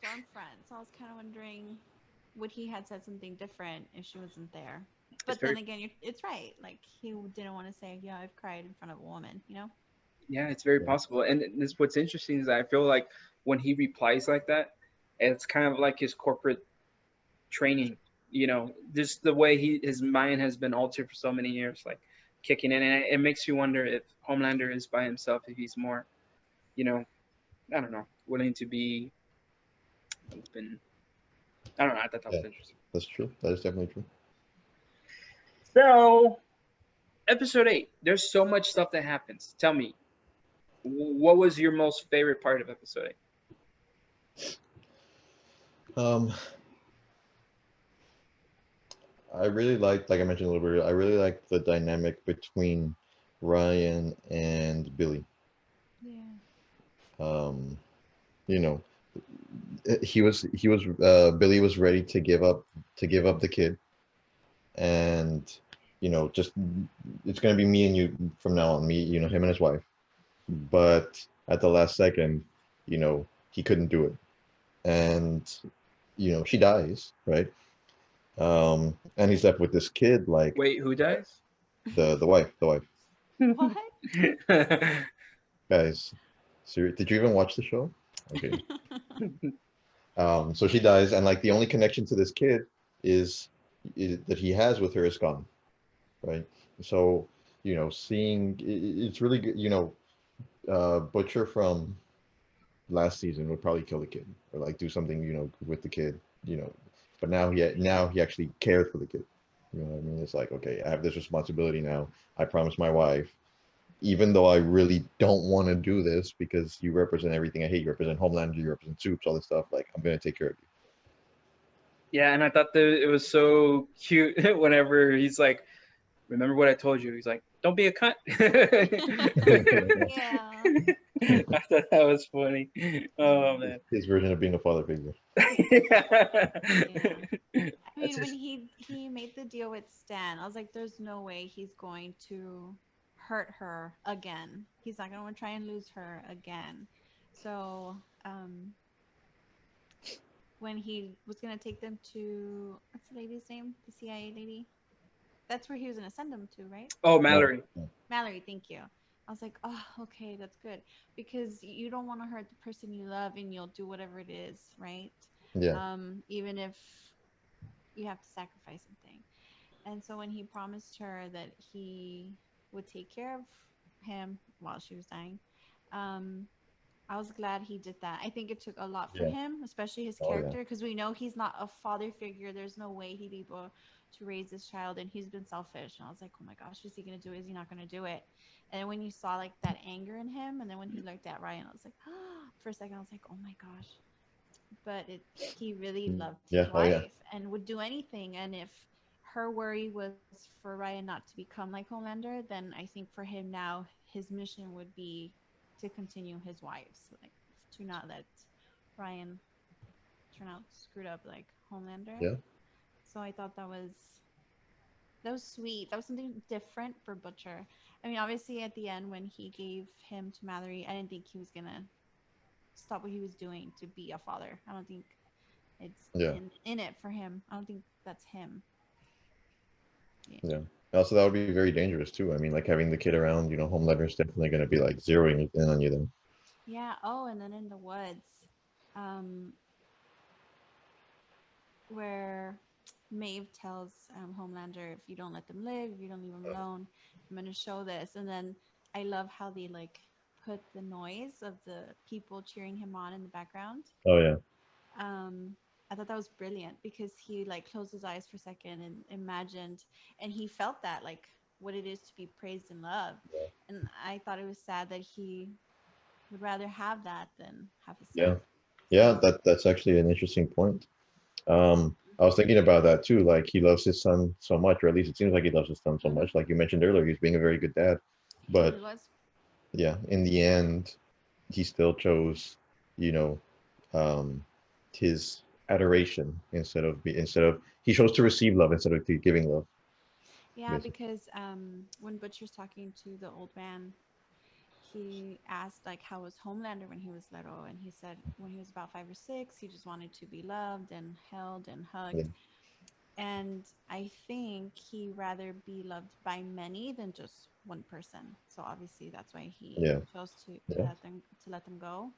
Stormfront, so I was kind of wondering, would he had said something different if she wasn't there? But then again, it's right. Like, he didn't want to say, yeah, I've cried in front of a woman, Yeah, it's very possible. And what's interesting is that I feel like when he replies like that, it's kind of like his corporate training, just the way his mind has been altered for so many years, like kicking in. And it makes you wonder if Homelander is by himself, if he's more, I don't know, willing to be open. I don't know. I thought that was interesting. That's true. That is definitely true. So, episode 8, there's so much stuff that happens. Tell me, What was your most favorite part of episode 8? Um, I really liked, like I mentioned a little bit earlier, I really liked the dynamic between Ryan and Billy. Yeah. Um, you know, he was Billy was ready to give up the kid, and just it's gonna be me and you from now on, me, him and his wife. But at the last second, he couldn't do it, and she dies, right? And he's left with this kid, like Wait, who dies? the wife. What? Guys, did you even watch the show? Okay. So she dies, and like the only connection to this kid is, that he has with her is gone, right? So, seeing it's really good. Butcher from last season would probably kill the kid or like do something, with the kid, but now he actually cares for the kid. You know what I mean? It's like, okay, I have this responsibility now. I promised my wife, even though I really don't want to do this because you represent everything I hate. You represent Homelander, you represent Soups, all this stuff. Like, I'm gonna take care of Yeah, and I thought that it was so cute whenever he's like, "Remember what I told you?" He's like, "Don't be a cunt." you. Yeah. I thought that was funny. Oh man. His version of being a father figure. Yeah. I That's mean, when just he made the deal with Stan, I was like, there's no way he's going to hurt her again. He's not going to try and lose her again. So, when he was going to take them to, what's the lady's name? The CIA lady? That's where he was going to send them to, right? oh No. Mallory. Mallory, thank you. I was like, oh, okay, that's good. Because you don't want to hurt the person you love and you'll do whatever it is, right? Yeah. Even if you have to sacrifice something. And so when he promised her that he would take care of him while she was dying, um, I was glad he did that. I think it took a lot for Yeah. him, especially his Oh yeah. character, because we know he's not a father figure. There's no way he'd be able to raise this child, and he's been selfish. And I was like, oh my gosh, is he gonna do it? Is he not gonna do it? And when you saw like that anger in him, and then when he looked at Ryan, I was like, for a second, I was like, oh my gosh. But he really loved his Yeah. Oh yeah. wife and would do anything. And if her worry was for Ryan not to become like Homelander, then I think for him now, his mission would be to continue his wife's, like to not let Ryan turn out screwed up like Homelander. Yeah. So I thought that was sweet. That was something different for Butcher. I mean, obviously at the end when he gave him to Mallory, I didn't think he was gonna stop what he was doing to be a father. I don't think it's Yeah. in it for him. I don't think that's him. Yeah. Yeah. Also, that would be very dangerous too. I mean, like having the kid around, Homelander's definitely going to be like zeroing in on you then. Yeah. Oh, and then in the woods, um, where Maeve tells Homelander, if you don't let them live, if you don't leave them alone, I'm gonna show this. And then I love how they like put the noise of the people cheering him on in the background. Oh yeah. um I thought that was brilliant because he like closed his eyes for a second and imagined, and he felt that like what it is to be praised and loved. And I thought it was sad that he would rather have that than have his Yeah. son. Yeah. So That's actually an interesting point. I was thinking about that too. Like he loves his son so much, or at least it seems like he loves his son so mhm, much. Like you mentioned earlier, he's being a very good dad. he really But was. yeah, in the end, he still chose, you know, um, his adoration instead of he chose to receive love instead of giving love. Yeah, Basically. because when Butcher's talking to the old man, he asked like how was Homelander when he was little, and he said when he was about 5 or 6, he just wanted to be loved and held and Yeah. hugged. And I think he rather be loved by many than just one person. So obviously that's why he Yeah. chose Yeah. to let them go.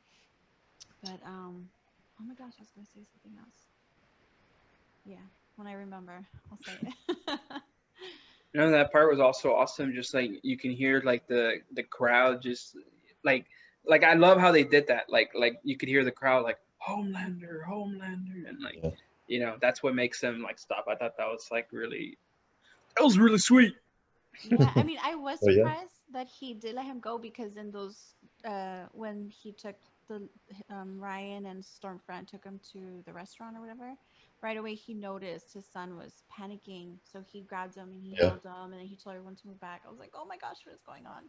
But oh my gosh, I was gonna say something else. Yeah, when I remember, I'll say it. That part was also awesome. Just like you can hear like the crowd just like like I love how they did that. Like you could hear the crowd like Homelander, Homelander, and like Yeah. that's what makes them like stop. I thought that was like really that was really sweet. Yeah, I mean, I was Oh yeah. surprised that he did let him go because in those when he took the Ryan and Stormfront took him to the restaurant or whatever, right away he noticed his son was panicking, so he grabbed him and he Yeah. held him, and then he told everyone to move back. I was like, oh my gosh, what is going on?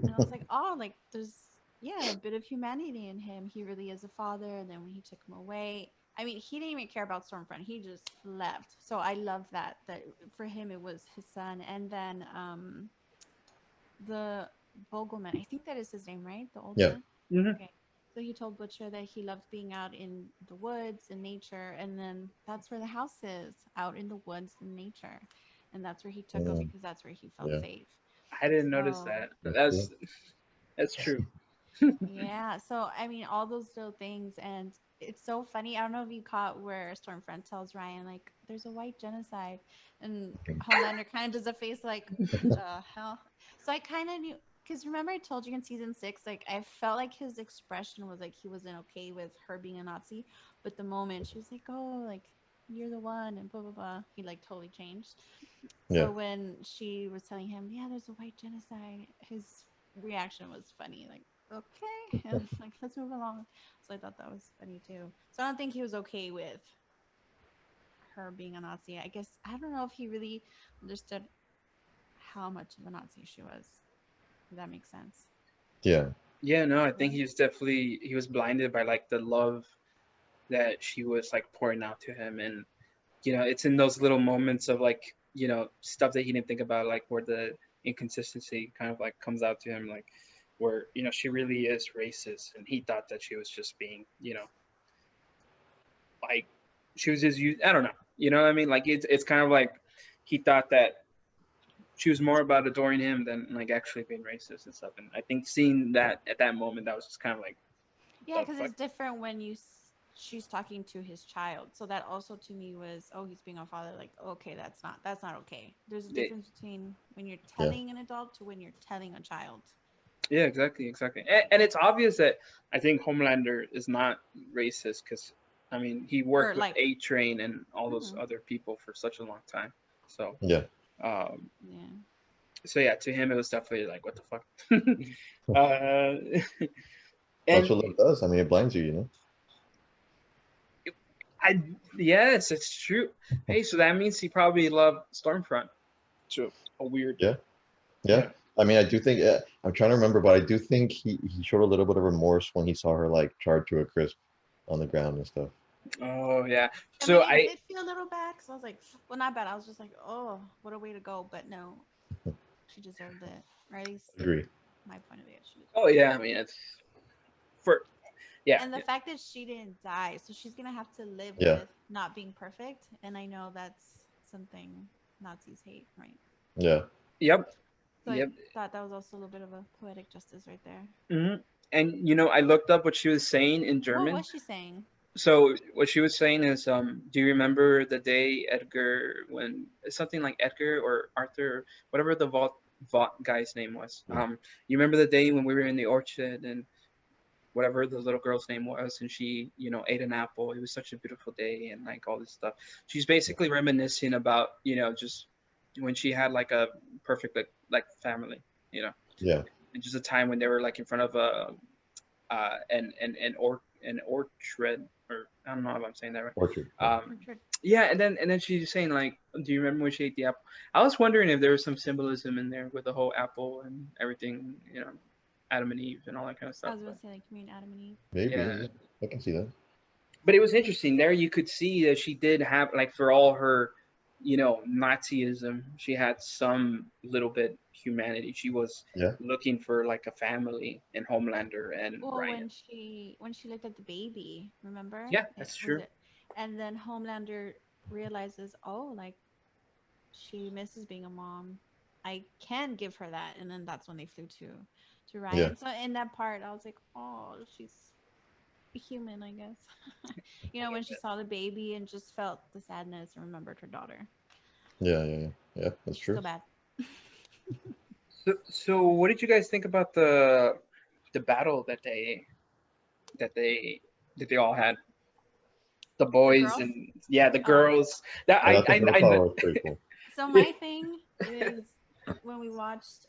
And I was like, oh, like there's yeah a bit of humanity in him. He really is a father. And then when he took him away, I mean, he didn't even care about Stormfront. He just left. So I love that. That for him it was his son, and then the Vogelman. I think that is his name, right? The old Yeah. man. Mhm. Okay. So he told Butcher that he loved being out in the woods and nature, and then that's where the house is, out in the woods and nature, and that's where he took him Mm, because that's where he felt yeah. safe. I didn't notice So that. That's That's true. that's true. yeah, so I mean, all those little things, and it's so funny. I don't know if you caught where Stormfront tells Ryan like, "There's a white genocide," and Homelander kind of does a face like, "The hell." So I kind of knew because remember I told you in season 6, like I felt like his expression was like he wasn't okay with her being a Nazi, but the moment she was like, "Oh, like you're the one," and blah blah blah, he like totally changed. Yeah. So when she was telling him, "Yeah, there's a white genocide," his reaction was funny, like, "Okay," and like, "Let's move along." So I thought that was funny too. So I don't think he was okay with her being a Nazi. I guess I don't know if he really understood how much of a Nazi she was. If that makes sense. Yeah. Yeah, no, I think Right? he was blinded by like the love that she was like pouring out to him, and it's in those little moments of like stuff that he didn't think about, like where the inconsistency kind of like comes out to him, like where she really is racist, and he thought that she was just being like she was just I don't know, what I mean, like it's kind of like he thought that she was more about adoring him than like actually being racist and stuff. And I think seeing that at that moment, that was just kind of like Yeah, the because fuck. it's different when she's talking to his child. So that also to me was, oh, he's being a father. Like, okay, that's not okay. There's a Yeah, difference between when you're Yeah. telling an adult to when you're telling a child. yeah, exactly. And it's obvious that I think Homelander is not racist because I mean he Or worked with like, A Train and all those mhm, other people for such a long time. So Yeah. um, yeah. so yeah, to him it was definitely like what the fuck. uh, That's and what love does. I mean, it blinds you, you know? I yes, it's true. Hey, so that means he probably loved Stormfront. So a weird, Yeah. Yeah. yeah. I mean, I do think, I'm trying to remember, but I do think he showed a little bit of remorse when he saw her like charred to a crisp on the ground and stuff. Oh yeah. I So mean, it I did feel a little bad because I was like, well, not bad. I was just like, oh, what a way to go. But no, she deserved it. Or at least Agree. my point of view, she oh deserved it. yeah, I mean it's for yeah, And the yeah. fact that she didn't die, so she's gonna have to live Yeah. with not being perfect. And I know that's something Nazis hate, right? Yeah. Yep. So I Yep. thought that was also a little bit of a poetic justice right there. Hmm. And I looked up what she was saying in What German. was she saying? So what she was saying is, do you remember the day Edgar, when something like Edgar or Arthur, whatever the vault guy's name was? Yeah. You remember the day when we were in the orchard and whatever the little girl's name was, and she, ate an apple. It was such a beautiful day, and like all this stuff. She's basically reminiscing about, just when she had like a perfect like family, Yeah. and just a time when they were like in front of a an orchard, or I don't know if I'm saying that right. Orchard. Yeah. Um, yeah, and then she's saying like, do you remember when she ate the apple? I was wondering if there was some symbolism in there with the whole apple and everything, Adam and Eve and all that kind of I stuff. was gonna But say like you mean Adam and Eve. Maybe. yeah, Yeah. I can see that. but it was interesting. There you could see that she did have, like, for all her, Nazism, she had some little bit humanity. She was Yeah. looking for like a family in Homelander and Well, Ryan. when she looked at the baby, remember? Yeah, It that's was true. it, and then Homelander realizes, oh, like she misses being a mom. I can give her that, and then that's when they flew to Yeah. Ryan. So in that part, I was like, oh, she's human, I guess. When she saw the baby and just felt the sadness and remembered her daughter. Yeah. Yeah. Yeah. Yeah. That's true. Still bad. So what did you guys think about the battle that they all had? The The boys girls. and yeah, the Oh, girls. That I thought the girl I power was pretty cool. so my thing is when we watched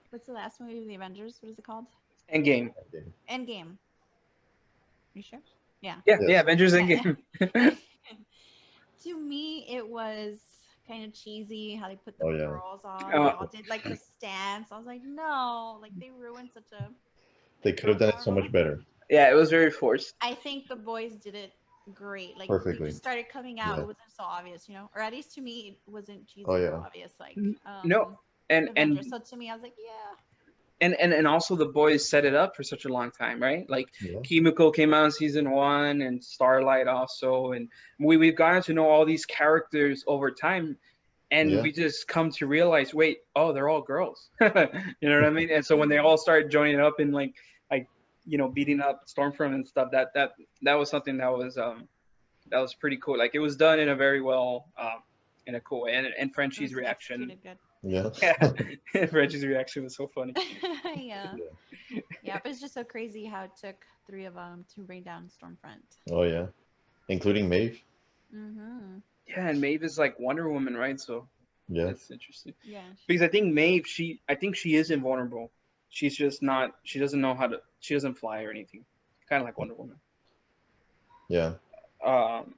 What's the last movie of the Avengers? What is it called? Endgame. Endgame. You sure? Yeah. Yeah, Yes. yeah, Avengers Yeah. Endgame. To me, it was kind of cheesy how they put the Oh yeah. girls on. They Uh, all did like the stance. I was like, no, like they ruined such a They could have Girls done it Power so much moment. better. yeah, it was very forced. I think the boys did it great. Like they Perfectly. just started coming out. Yeah. It wasn't so obvious, or at least to me, it wasn't Oh cheesy or yeah. obvious like No, and Avengers. So to me, I was like, yeah. and also the boys set it up for such a long time, right? Like Yeah. Kimiko came out in season 1, and Starlight also, and we've gotten to know all these characters over time, and Yeah. we just come to realize, wait, oh, they're all girls. You know what I mean? And so when they Mhm. all started joining up and like beating up Stormfront and stuff, that was something that was pretty cool. Like it was done in a very well in a cool way, and It Frenchie's was reaction. executed good. Yeah. Yeah, Frenchie's reaction was so funny. Yeah. Yeah. Yeah, but it's just so crazy how it took three of them to bring down Stormfront. Oh yeah. Including Maeve. Mm-hmm. Yeah, and Maeve is like Wonder Woman, right? So Yeah. that's interesting Yeah. because I think Maeve, I think she is invulnerable. She's just not. She doesn't know how to. She doesn't fly or anything. Kind of like Wonder Woman. Yeah. Um,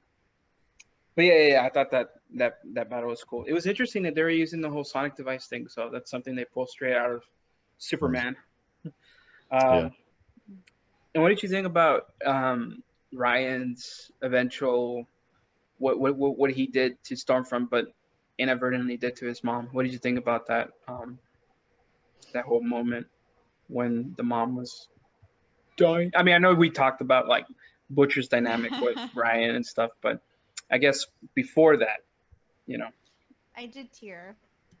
but yeah, I thought that battle was cool. It was interesting that they were using the whole sonic device thing. So that's something they pulled straight out of Mm. Superman. Yeah. Um, and what did you think about Ryan's eventual what he did to Stormfront, but inadvertently did to his mom? What did you think about that that whole moment when the mom was dying? I mean, I know we talked about like Butcher's dynamic with Ryan and stuff, but I guess before that, you know. I did tear.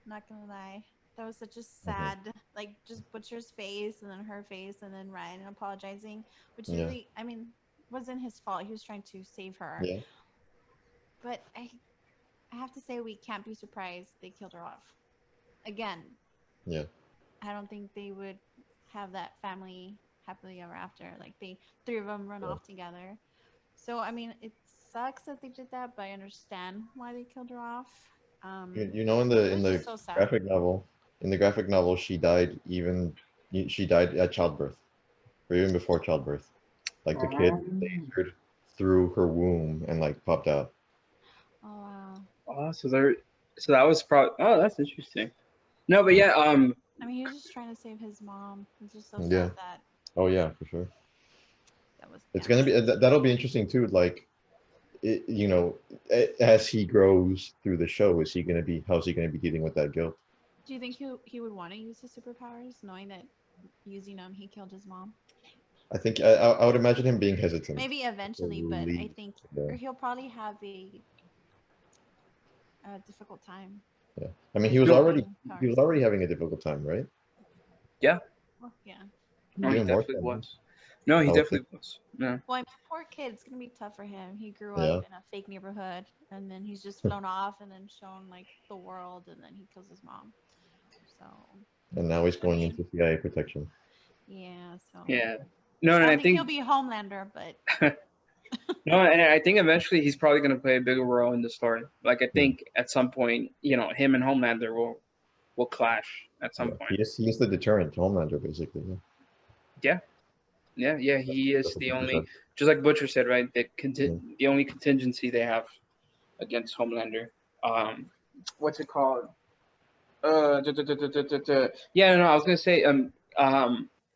Not gonna lie. That was such a Mhm. sad, like just Butcher's face and then her face and then Ryan apologizing, which Yeah. really, I mean, wasn't his fault. He was trying to save her. Yeah. But I have to say, we can't be surprised they killed her off. Again, Yeah. I don't think they would have that family happily ever after. Like they, three of them run Yeah. off together. So I mean, it sucks that they did that, but I understand why they killed her off. You know, It in was the just so sad. graphic novel, she died she died at childbirth, or even before childbirth. Like the kid lasered through her womb and like popped out. Oh wow. Oh, so that was probably. Oh, that's interesting. No, but yeah, I mean, he was just trying to save his mom. It's just so Yeah. sad that Oh yeah, for sure. that was It's yeah. gonna be that'll be interesting too. Like, as he grows through the show, how's he gonna be dealing with that guilt? Do you think he would want to use his superpowers, knowing that using them he killed his mom? I think I would imagine him being hesitant. Maybe eventually, but I Leave. think Yeah. or he'll probably have a difficult time Yeah. I mean, with no, using he powers. was already having a difficult time, right? yeah, Well, yeah. no, he Even more definitely so now. was. No, he I would think. definitely was. No. Well, I mean, poor kid. It's gonna be tough for him. He grew up Yeah. in a fake neighborhood, and then he's just flown off, and then shown like the world, and then he kills his mom. So, And now he's I going mean, into CIA protection. yeah. So Yeah. No, I and don't I think he'll think be Homelander, but no, and I think eventually he's probably going to play a bigger role in the story. Like I Hmm. think at some point, him and Homelander will clash at some Yeah. point. He is the deterrent to Homelander, basically. Yeah. Yeah, yeah. He is That's what the Butcher only, said. just like Butcher said, right? Yeah. The only contingency they have against Homelander. What's it called? Yeah, no, I was gonna say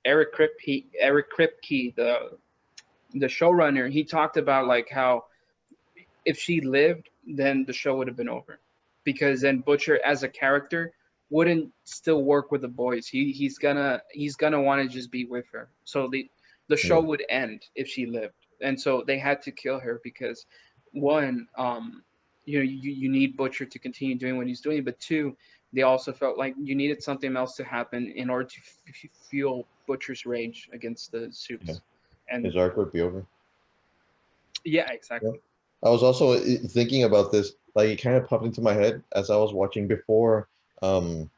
Eric Kripke, the showrunner, he talked about like how if she lived, then the show would have been over, because then Butcher as a character wouldn't still work with the boys. He's gonna want to just be with her. So the show Yeah. would end if she lived, and so they had to kill her because one, you need Butcher to continue doing what he's doing, but two, they also felt like you needed something else to happen in order to fuel Butcher's rage against the Yeah. Supes. And His arc would be over. yeah, Yeah. exactly. I was also thinking about this. Like, it kind of popped into my head as I was watching before. Um,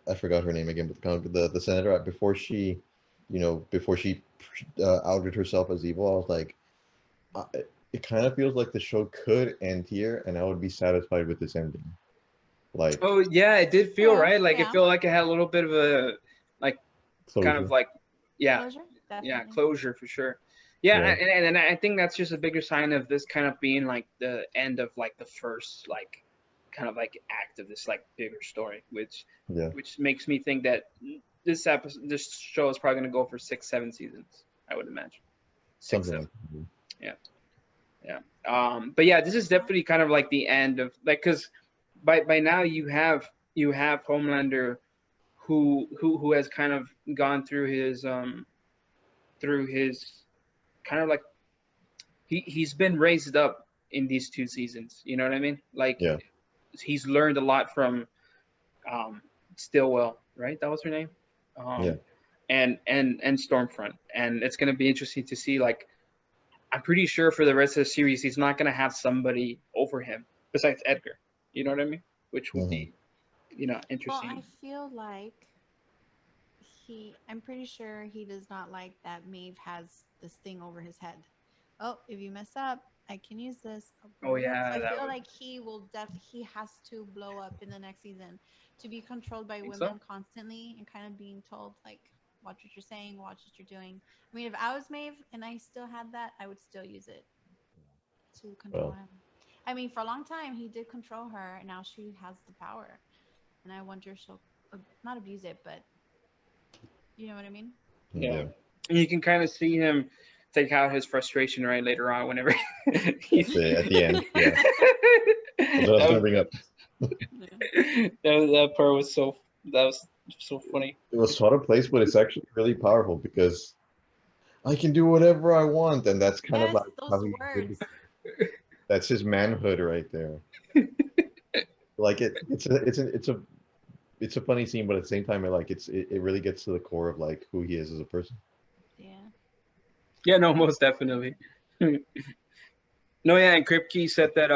I forgot her name again, but the senator, before she, before she outed herself as evil. I was like, it kind of feels like the show could end here, and I would be satisfied with this ending. Like, Oh yeah, it did feel true. right. Like it Yeah. felt like it had a little bit of kind of Closure. like, yeah, Closure, yeah, definitely. closure for sure. Yeah, Yeah. and I think that's just a bigger sign of this kind of being like the end of like the first like kind of like act of this like bigger story, Yeah. which makes me think that this show is probably gonna go for 6, 7 seasons. I would imagine six, Something seven. like that. Yeah, yeah. But yeah, this is definitely kind of like the end of like because by now you have Homelander who has kind of gone through his kind of like he's been raised up in these 2 seasons. You know what I mean? Like Yeah. he's learned a lot from um, Stillwell, right? That was her name. Yeah. Um, and Stormfront, and it's gonna be interesting to see. Like I'm pretty sure for the rest of the series, he's not gonna have somebody over him besides Edgar. You know what I mean? Which would Hmm. be Well, I interesting. feel like I'm pretty sure he does not like that Maeve has this thing over his head. Oh, if you mess up, I can use this. Oh, Oh so yeah, I that feel would. like he has to blow up in the next season to be controlled by Think so? women constantly and kind of being told like, watch what you're saying, watch what you're doing. I mean, if I was Maeve and I still had that, I would still use it to control Well, him. I mean, for a long time he did control her, and now she has the power, and I wonder if she'll not abuse it, but you know what I mean? Yeah. yeah. And you can kind of see him take out his frustration right later on whenever he's At the end. Yeah. That's what I was that gonna was bring up. Yeah. that part was that was so funny. It was sort of placed, but it's actually really powerful because I can do whatever I want, and that's kind of Yes, like how those he words. would. That's his manhood right there. Like it's a funny scene, but at the same time, it really gets to the core of like who he is as a person. Yeah. Yeah, no, most definitely. No, yeah, and Kripke said that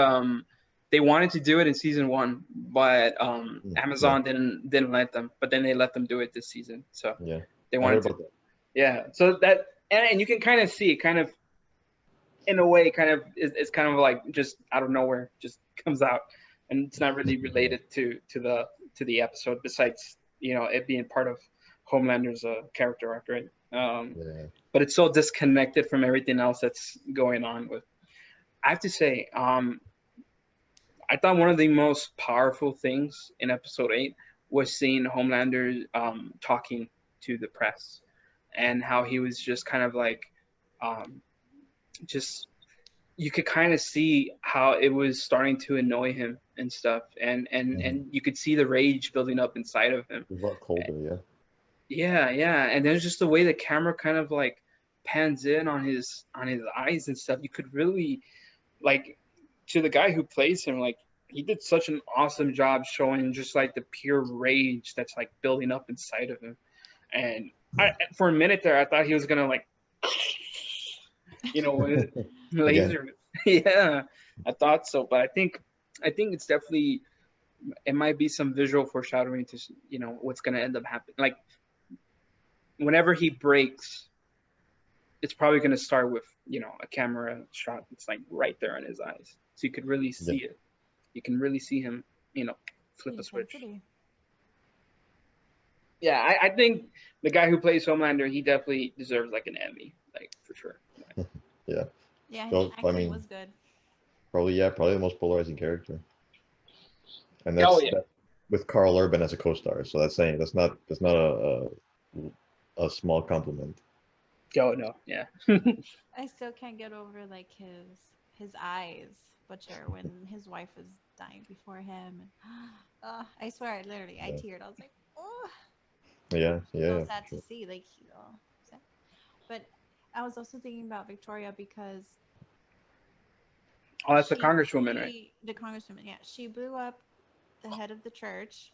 they wanted to do it in season 1, but Yeah, Amazon didn't let them. But then they let them do it this season. So yeah. they I wanted heard to. about that. Yeah. So that and you can kind of see it kind of in a way kind of it's kind of like just out of nowhere just comes out, and it's not really Yeah, related to the episode besides it being part of Homelander's character arc, right? yeah. But it's so disconnected from everything else that's going on with. I have to say, I thought one of the most powerful things in episode 8 was seeing Homelander talking to the press, and how he was just kind of like, um, just you could kind of see how it was starting to annoy him and stuff, and Mm-hmm. you could see the rage building up inside of him. A lot colder. Yeah, Yeah, yeah, and there's just the way the camera kind of like pans in on his eyes and stuff. You could really like to the guy who plays him, like he did such an awesome job showing just like the pure rage that's like building up inside of him. And for a minute there, I thought he was gonna like, with again. laser. Yeah, I thought so, but I think it's definitely it might be some visual foreshadowing to what's gonna end up happening. Like whenever he breaks, it's probably gonna start with a camera shot that's like right there in his eyes, so you could really Yeah, see it. You can really see him, The flip a switch. intensity. Yeah, I think the guy who plays Homelander, he definitely deserves like an Emmy, like for sure. yeah. Yeah, his So I acting mean, was good. probably the most polarizing character, and Oh that's yeah. that with Carl Urban as a co-star. So that's not a small compliment. Oh no. Yeah. I still can't get over like his eyes, Butcher, when his wife was dying before him. And, I swear, I Yeah, teared. I was like, oh, yeah, so yeah, sad to sure. see. Like, sad. But I was also thinking about Victoria because Oh, that's the Congresswoman, right? the congresswoman, yeah, she blew up the head of the church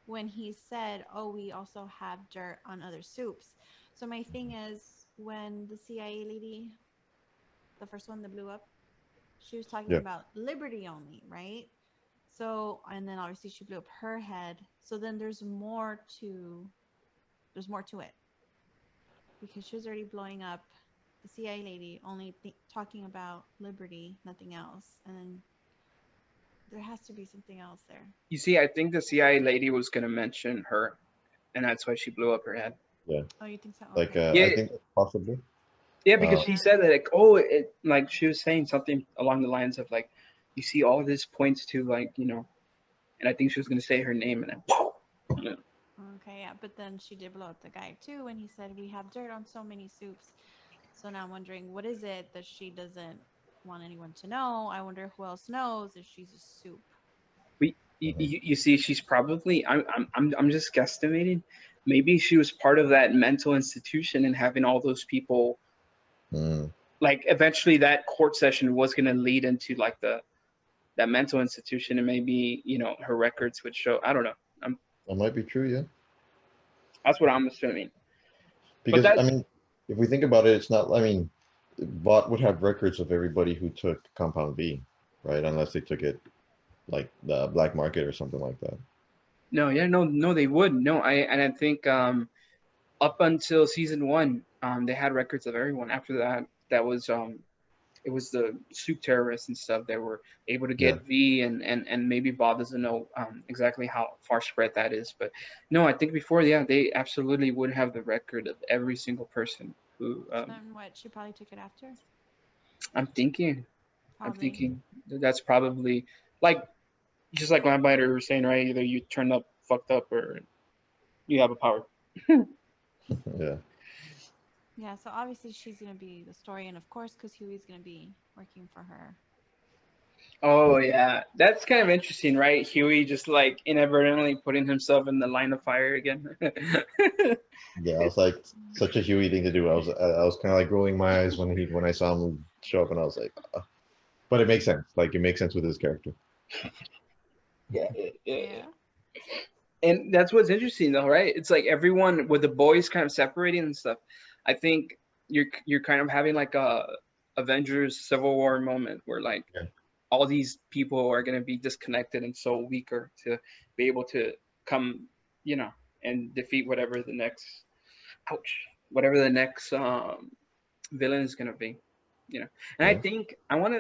when he said, "Oh, we also have dirt on other soups." So my thing is, when the CIA lady, the first one that blew up, she was talking Yeah, about liberty only, right? So, and then obviously she blew up her head. So then there's more to it because she was already blowing up the CIA lady, only talking about liberty, nothing else, and then there has to be something else there. You see, I think the CIA lady was gonna mention her, and that's why she blew up her head. Oh, you think so? Like Okay. Yeah, I think possibly. yeah, because Uh, she said that like, oh, it like she was saying something along the lines of like, you see, all this points to like, and I think she was gonna say her name, and then, yeah. Okay, yeah, but then she did blow up the guy too when he said we have dirt on so many soups. So now I'm wondering what is it that she doesn't want anyone to know? I wonder who else knows if she's a soup. We, you, mhm. you you see, she's probably. I'm just guesstimating. Maybe she was part of that mental institution and having all those people. Mm, Like eventually, that court session was gonna lead into like that mental institution, and maybe her records would show. I don't know. that might be true, yeah. That's what I'm assuming. But Because I that's mean, if we think about it, it's not. I mean, Bot would have records of everybody who took Compound B, right? Unless they took it like the black market or something like that. no, yeah, no, no, they would. No, I think up until season one, they had records of everyone. After that, it was the soup terrorists and stuff that were able to Yeah. get V, and maybe Bob doesn't know exactly how far spread that is, but no, I think before, yeah, they absolutely would have the record of every single person who So then what? She probably took it after? I'm thinking. I'm Probably. thinking that's probably like just like Lamplighter was saying, right? Either you turn up fucked up or you have a power. Yeah. Yeah, so obviously she's going to be the story. And of course, because Huey's going to be working for her. Oh yeah, that's kind of interesting, right? Huey just like inadvertently putting himself in the line of fire again. Yeah, I was like such a Huey thing to do. I was kind of like rolling my eyes when I saw him show up, and I was like, but it makes sense. Like it makes sense with his character. Yeah, Yeah. and that's what's interesting though, right? It's like everyone with the boys kind of separating and stuff. I think you're kind of having like a Avengers Civil War moment where like Yeah. all these people are going to be disconnected and so weaker to be able to come, and defeat whatever the next, ouch, whatever the next villain is going to be, And I Yeah. think I want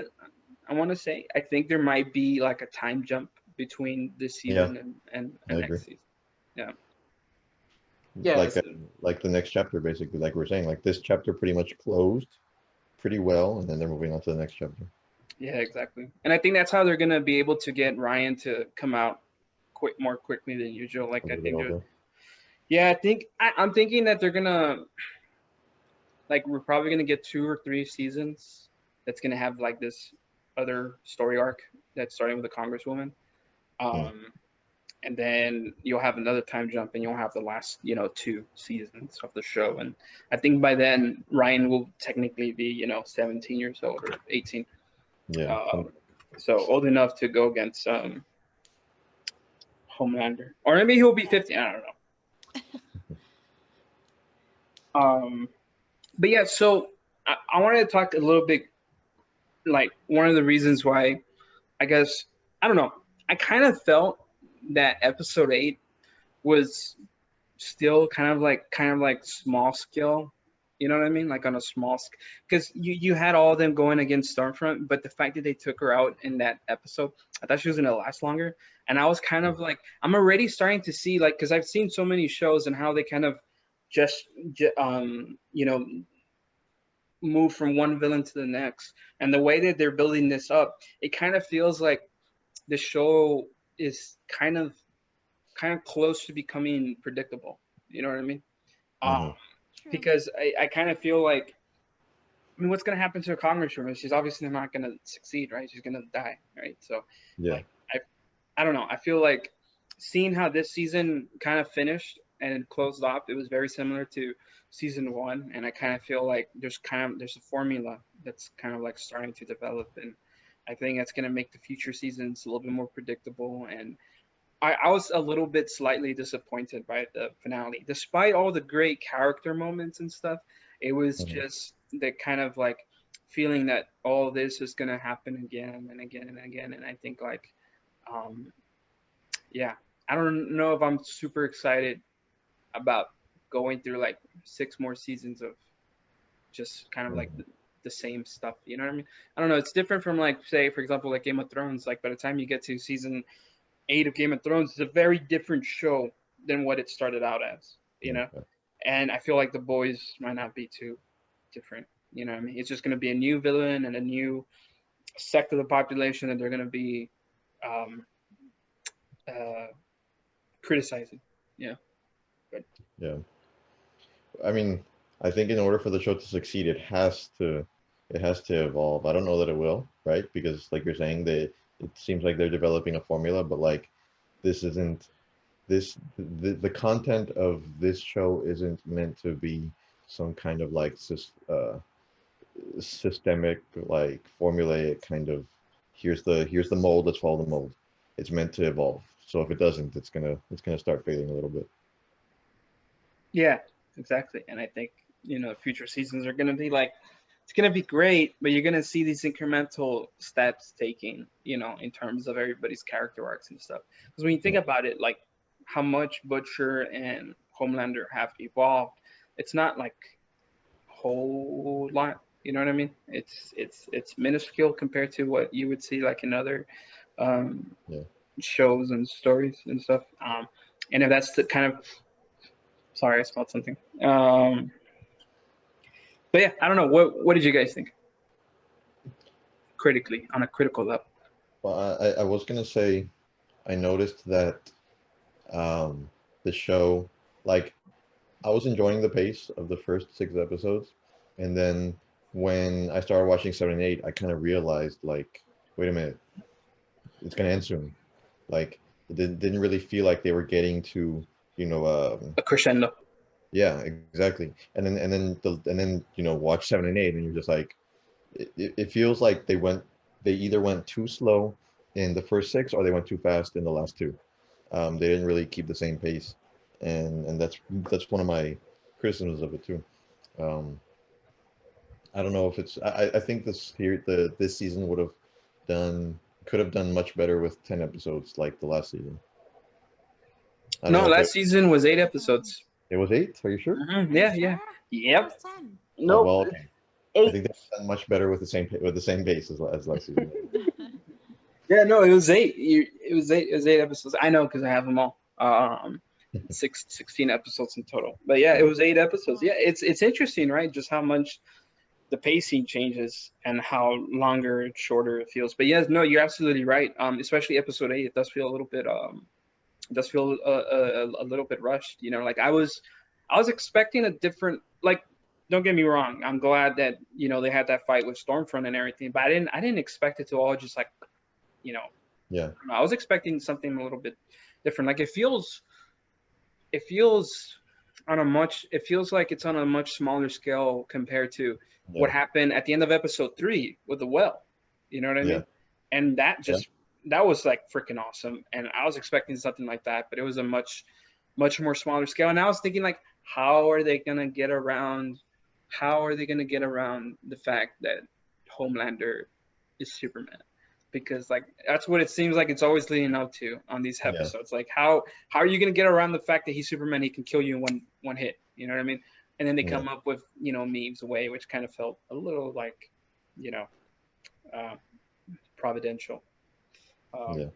to say I think there might be like a time jump between this Yeah. season I and agree. next season. Yeah. Yeah. Like like the next chapter, basically, like we're saying, like this chapter pretty much closed pretty well, and then they're moving on to the next chapter. Yeah, exactly. And I think that's how they're going to be able to get Ryan to come out more quickly than usual. Like A I little bit think over. yeah, I'm thinking that they're gonna like we're probably gonna get 2 or 3 seasons that's gonna have like this other story arc that's starting with the Congresswoman. Hmm. Um, and then you'll have another time jump, and you'll have the last 2 seasons of the show. And I think by then Ryan will technically be 17 years old or 18, Yeah. um, so old enough to go against Homelander, or maybe he'll be 50. I don't know. But yeah, so I wanted to talk a little bit, like one of the reasons why I guess I don't know. I kind of felt that episode 8 was still kind of like small scale. You know what I mean? Like on a small scale, because you had all of them going against Stormfront, but the fact that they took her out in that episode, I thought she was gonna last longer, and I was kind of like, I'm already starting to see like, because I've seen so many shows and how they kind of just move from one villain to the next, and the way that they're building this up, it kind of feels like the show is kind of close to becoming predictable. You know what I mean? Hmm. Um, True. because I kind of feel like, I mean, what's going to happen to a congresswoman? She's obviously not going to succeed, right? She's going to die, right? So, Yeah. like, I don't know. I feel like seeing how this season kind of finished and closed off, it was very similar to season one, and I kind of feel like there's a formula that's kind of like starting to develop, and I think that's going to make the future seasons a little bit more predictable. And I was a little bit slightly disappointed by the finale, despite all the great character moments and stuff. It was Hmm. just the kind of like feeling that all this is gonna happen again and again and again. And I think like, um, yeah, I don't know if I'm super excited about going through like 6 more seasons of just kind of like Hmm. the same stuff. You know what I mean? I don't know. It's different from like, say, for example, like Game of Thrones. Like by the time you get to season 8 of Game of Thrones, is a very different show than what it started out as. Yeah. and I feel like the boys might not be too different. You know what I mean? It's just going to be a new villain and a new sect of the population that they're going to be um, uh, criticizing. Yeah, but Yeah. I mean, I think in order for the show to succeed, it has to evolve. I don't know that it will, right? Because like you're saying, it seems like they're developing a formula, but like this isn't the content of this show isn't meant to be some kind of like systemic, like formulaic kind of here's the mold, let's follow the mold. It's meant to evolve. So if it doesn't, it's gonna start fading a little bit. yeah, exactly. And I think future seasons are going to be like it's going to be great, but you're going to see these incremental steps taking, in terms of everybody's character arcs and stuff. Because when you think Yeah. about it, like how much Butcher and Homelander have evolved, it's not like a whole lot. You know what I mean? It's minuscule compared to what you would see like in other um, Yeah. shows and stories and stuff. And if that's the kind of sorry, I smelled something. But yeah, I don't know. What did you guys think critically on a critical level? Well, I was gonna say I noticed that the show, like, I was enjoying the pace of the first 6 episodes, and then when I started watching 7 and 8, I kind of realized, like, wait a minute, it's gonna end soon. Like, it didn't really feel like they were getting to, you know, A crescendo. yeah, exactly. And then watch 7 and 8, and you're just like, it feels like they either went too slow in the first 6 or they went too fast in the last 2. They didn't really keep the same pace, and that's one of my criticisms of it too. Um, I don't know if I think this season could have done much better with 10 episodes like the last season. I don't No, know if last season was 8 episodes. it was 8. Are you sure? Are you Yeah, yeah, sure? That was yep. 10. Oh Nope. well, okay. I think they've done much better with the same pace as last season. Yeah, no, it was 8. It was 8. It was 8 episodes. I know because I have them all. 16 episodes in total. But yeah, it was 8 episodes. Yeah, it's interesting, right? Just how much the pacing changes and how longer and shorter it feels. But yes, no, you're absolutely right. Especially episode 8, it does feel a little bit it does feel a little bit rushed. Like I was expecting a different like. Don't get me wrong. I'm glad that they had that fight with Stormfront and everything, but I didn't expect it to all just like you know Yeah, I was expecting something a little bit different. Like it feels it feels like it's on a much smaller scale compared to what yeah, happened at the end of episode 3 with the well. You know what I yeah, mean? And yeah, that was like freaking awesome. And I was expecting something like that, but it was a much more smaller scale. And I was thinking like, how are they gonna get around the fact that Homelander is Superman? Because like that's what it seems like it's always leading up to on these yeah, episodes. Like how are you gonna get around the fact that he's Superman? He can kill you in one hit. You know what I mean? And then they yeah, come up with memes away, which kind of felt a little like you know uh, providential. Um, yeah.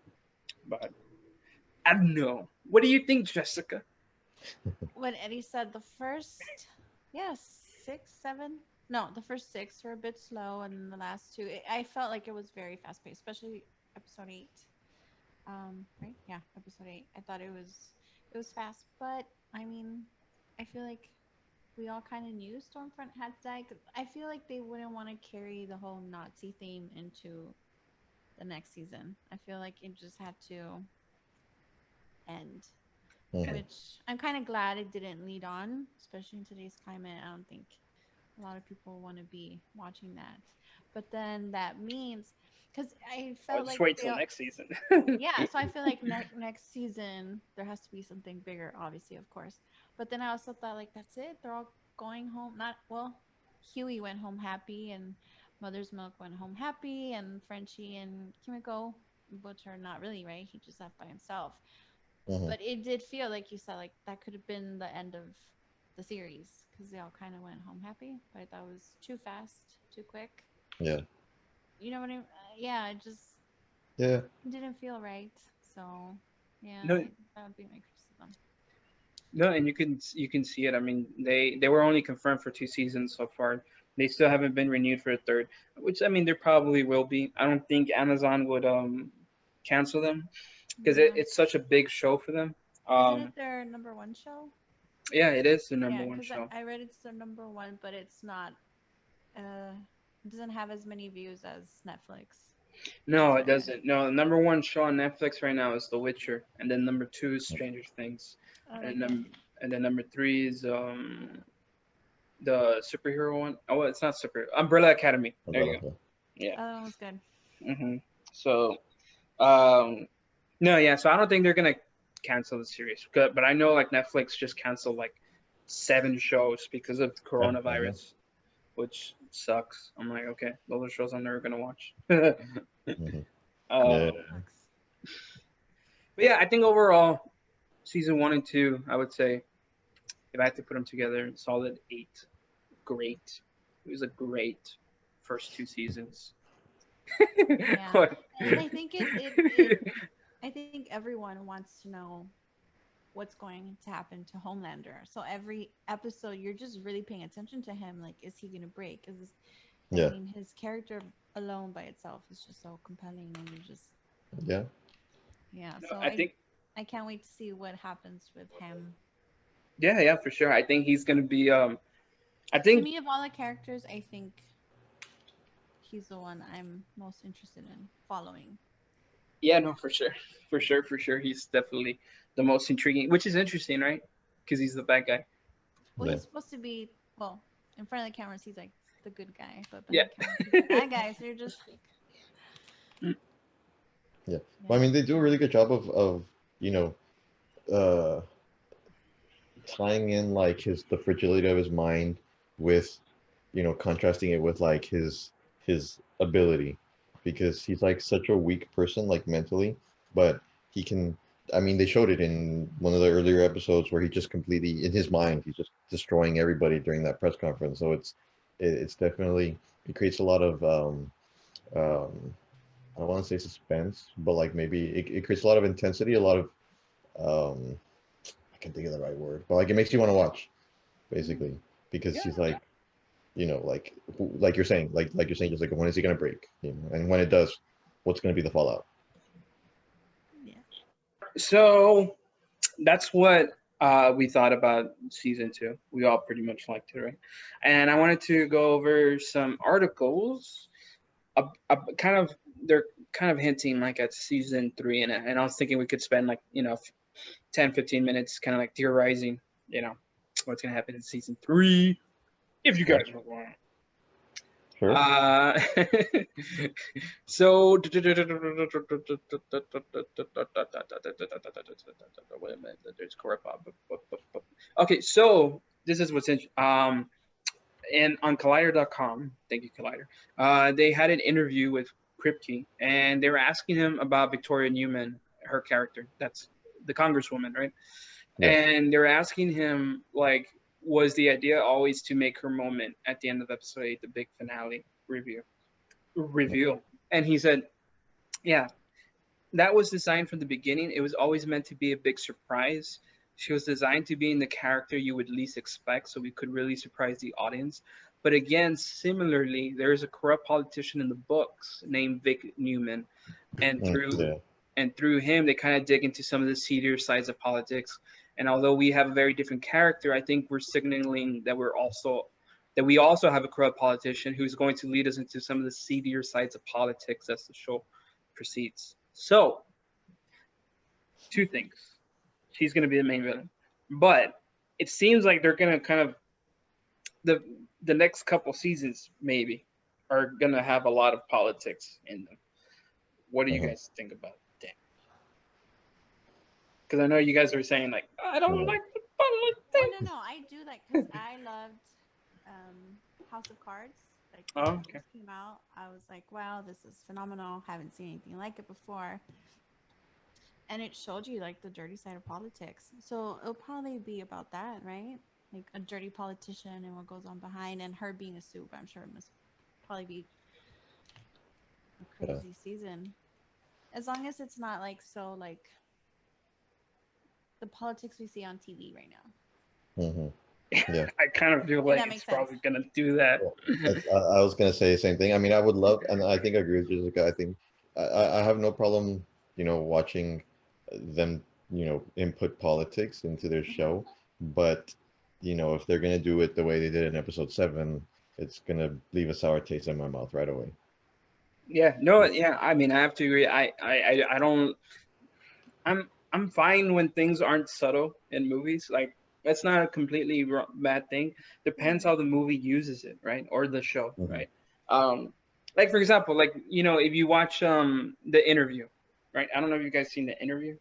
but I don't know. What do you think, Jessica? When Eddie said the first, yes, 6, 7. No, the first 6 were a bit slow, and the last 2, I felt like it was very fast paced, especially episode 8. Right? Yeah, episode 8. I thought it was fast, but I mean, I feel like we all kind of knew Stormfront had to die. 'Cause I feel like they wouldn't want to carry the whole Nazi theme into the next season. I feel like it just had to end, Mhm. which I'm kind of glad it didn't lead on, especially in today's climate. I don't think a lot of people want to be watching that. But then that means, because I I'll felt just like wait they, till next season. yeah, so I feel like next season there has to be something bigger, obviously, of course. But then I also thought like that's it. They're all going home. Not well. Huey went home happy, and Mother's Milk went home happy, and Frenchie and Kimiko, which are not really right. He just left by himself. Mhm. But it did feel like you said like that could have been the end of the series because they all kind of went home happy. But I thought it was too fast, too quick. Yeah, You know what I mean? Yeah, it just yeah. didn't feel right. So yeah, No, that would be my criticism. No, and you can see it. I mean, they were only confirmed for 2 seasons so far. They still haven't been renewed for a third, which I mean, there probably will be. I don't think Amazon would cancel them because Yeah. it's such a big show for them. Isn't it Um, their number one show? yeah, it is the number Yeah, one because show. I read it's their number one, but it's not. Uh, it doesn't have as many views as Netflix. No, it So doesn't. No, the number one show on Netflix right now is The Witcher, and then number two is Stranger Things, and okay. then number three is the superhero one. Oh, well, it's not super. Umbrella Academy. There you go. Umbrella. Yeah. That one was good. So, um, no, yeah. So I don't think they're gonna cancel the series, but I know like Netflix just canceled like 7 shows because of Yeah, I know. coronavirus, which sucks. I'm like, okay, those are shows I'm never gonna watch. Hmm. Yeah. But Sucks. yeah, I think overall, season 1 and 2, I would say if I had to put them together, solid 8. Great. It was a great first 2 seasons. Yeah, What? and I think it I think everyone wants to know what's going to happen to Homelander. So every episode, you're just really paying attention to him. Like, is he gonna break? Is this? I Yeah. mean, his character alone by itself is just so compelling, and you just Yeah. yeah. No, So I think I can't wait to see what happens with him. yeah, yeah, for sure. I think he's gonna be I To think me, of all the characters, I think he's the one I'm most interested in following. yeah, no, for sure. For sure, for sure. He's definitely the most intriguing, which is interesting, right? Because he's the bad guy. Well, Yeah. he's supposed to be well in front of the cameras. He's like the good guy, but Yeah. behind the cameras, he's the bad guy. So you're just like, Yeah. Well, I yeah, mean, they do a really good job of you know, uh, tying in like the fragility of his mind with, contrasting it with like his ability, because he's like such a weak person like mentally, but he can. I mean, they showed it in one of the earlier episodes where he just completely in his mind he's just destroying everybody during that press conference. So it's definitely it creates a lot of um, I don't want to say suspense, but like maybe it creates a lot of intensity, a lot of um, I can't think of the right word, but like it makes you want to watch, mhm. basically, because Yeah. he's like, like you're saying, like you're saying, just like when is he gonna break, and when it does, what's gonna be the fallout? Yeah. So that's what we thought about season 2. We all pretty much liked it, right? And I wanted to go over some articles. Kind of they're kind of hinting like at season 3, and I was thinking we could spend like 10-15 minutes kind of like theorizing, you know, what's gonna happen in season 3 if you Yeah, guys want. sure. Uh, so wait a minute, there's correct. Okay, so this is what's interesting. And on Collider.com, thank you, Collider. They had an interview with Kripke, and they were asking him about Victoria Newman, her character. That's the Congresswoman, right? Yeah. And they're asking him like, was the idea always to make her moment at the end of episode 8, the big finale reveal? And he said, yeah, that was designed from the beginning. It was always meant to be a big surprise. She was designed to be in the character you would least expect, so we could really surprise the audience. But again, similarly, there is a corrupt politician in the books named Vic Newman, and through Yeah. him, they kind of dig into some of the seedier sides of politics. And although we have a very different character, I think we're signaling that we also have a corrupt politician who's going to lead us into some of the seedier sides of politics as the show proceeds. So, 2 things. She's going to be the main villain. But it seems like they're going to kind of the next couple seasons maybe are going to have a lot of politics in them. What do you Uh-huh. guys think about that? Because I know you guys are saying like, I don't Yeah. like the Well, politics. no, I do like because I loved House of Cards. Like when Oh, it okay. first came out, I was like, wow, this is phenomenal. Haven't seen anything like it before. And it showed you like the dirty side of politics. So it'll probably be about that, right? Like a dirty politician and what goes on behind, and her being a soup. I'm sure it must probably be a Yeah. crazy season. As long as it's not like so like the politics we see on TV right now. Hmm. Yeah. I kind of feel If like that it's makes sense. probably gonna do that. I was gonna say the same thing. I mean, I would love, and I think I agree with Jessica. I think I have no problem, watching them, input politics into their show, but if they're gonna do it the way they did in episode 7, it's gonna leave a sour taste in my mouth right away. Yeah, no, yeah. I mean, I have to agree. I don't. I'm fine when things aren't subtle in movies. Like that's not a completely bad thing. Depends how the movie uses it, right, or the show, Hmm. right? Um, like for example, like if you watch The Interview, right? I don't know if you guys seen The Interview,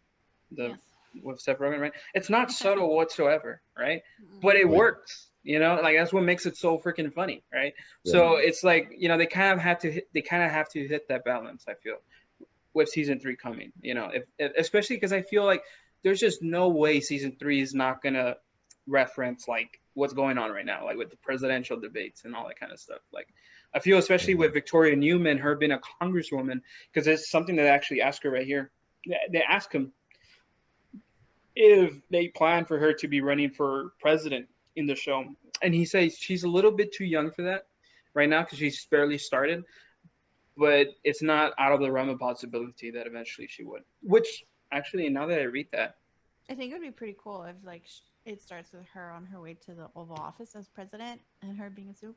the Yes. with Seth Rogen, right? It's not subtle whatsoever, right? Mm-mm. But it Oh, yeah. works, like that's what makes it so freaking funny, right? Yeah. So it's like they kind of have to hit that balance. I feel with season 3 coming, if especially because I feel like there's just no way season 3 is not gonna reference like what's going on right now, like with the presidential debates and all that kind of stuff. Like I feel especially Mhm. with Victoria Newman, her being a congresswoman, because it's something that they actually ask her right here. They ask him if they plan for her to be running for president in the show, and he says she's a little bit too young for that right now because she's barely started, but it's not out of the realm of possibility that eventually she would. Which actually, now that I read that, I think it would be pretty cool if like it starts with her on her way to the Oval Office as president and her being a soup.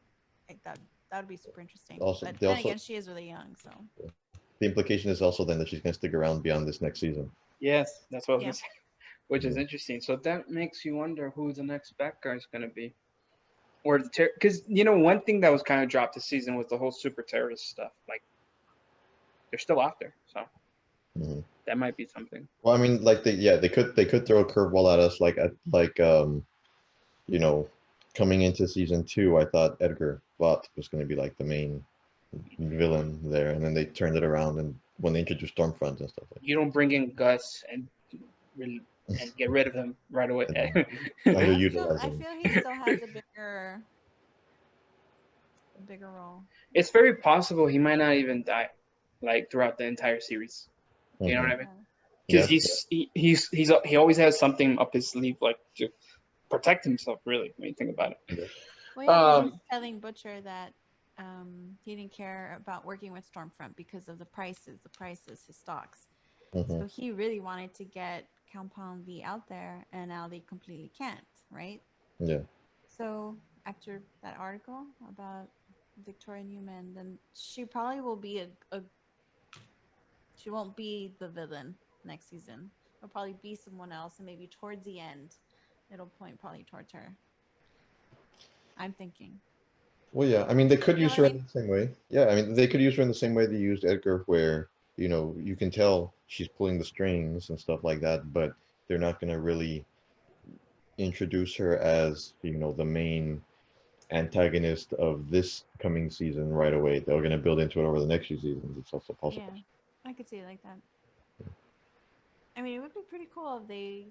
Like that would be super interesting. Also, But they then also again, she is really young, so the implication is also then that she's gonna stick around beyond this next season. yes, that's what I was yeah. gonna say, which is Yeah. interesting. So that makes you wonder who the next bad guy is gonna be, or because one thing that was kind of dropped this season was the whole super terrorist stuff. Like they're still out there, so Mhm. that might be something. Well, I mean, like they could throw a curveball at us, you know, coming into season 2, I thought Edgar Bot was going to be like the main villain there, and then they turned it around, and when they introduced Stormfront and stuff like You don't bring in Gus and really that, and get rid of him right away. and I underutilize him. feel he still has a bigger role. It's very possible he might not even die, like throughout the entire series. You know what Mhm. I mean? Yeah, Because he always has something up his sleeve, like to protect himself. Really, when you think about it. yeah. Well, yeah, he was Um, telling Butcher that he didn't care about working with Stormfront because of the prices, his stocks. Mhm. So he really wanted to get Compound V out there, and now they completely can't, right? Yeah. So after that article about Victoria Newman, then she probably will be she won't be the villain next season. It'll probably be someone else, and maybe towards the end, it'll point probably towards her. I'm thinking. Well, yeah. I mean, they could You know use what I her in mean? the same way. Yeah, I mean, they could use her in the same way they used Edgar, where you can tell she's pulling the strings and stuff like that, but they're not going to really introduce her as the main antagonist of this coming season right away. They're going to build into it over the next few seasons. It's also possible. Yeah, I could see it like that. I mean, it would be pretty cool if they,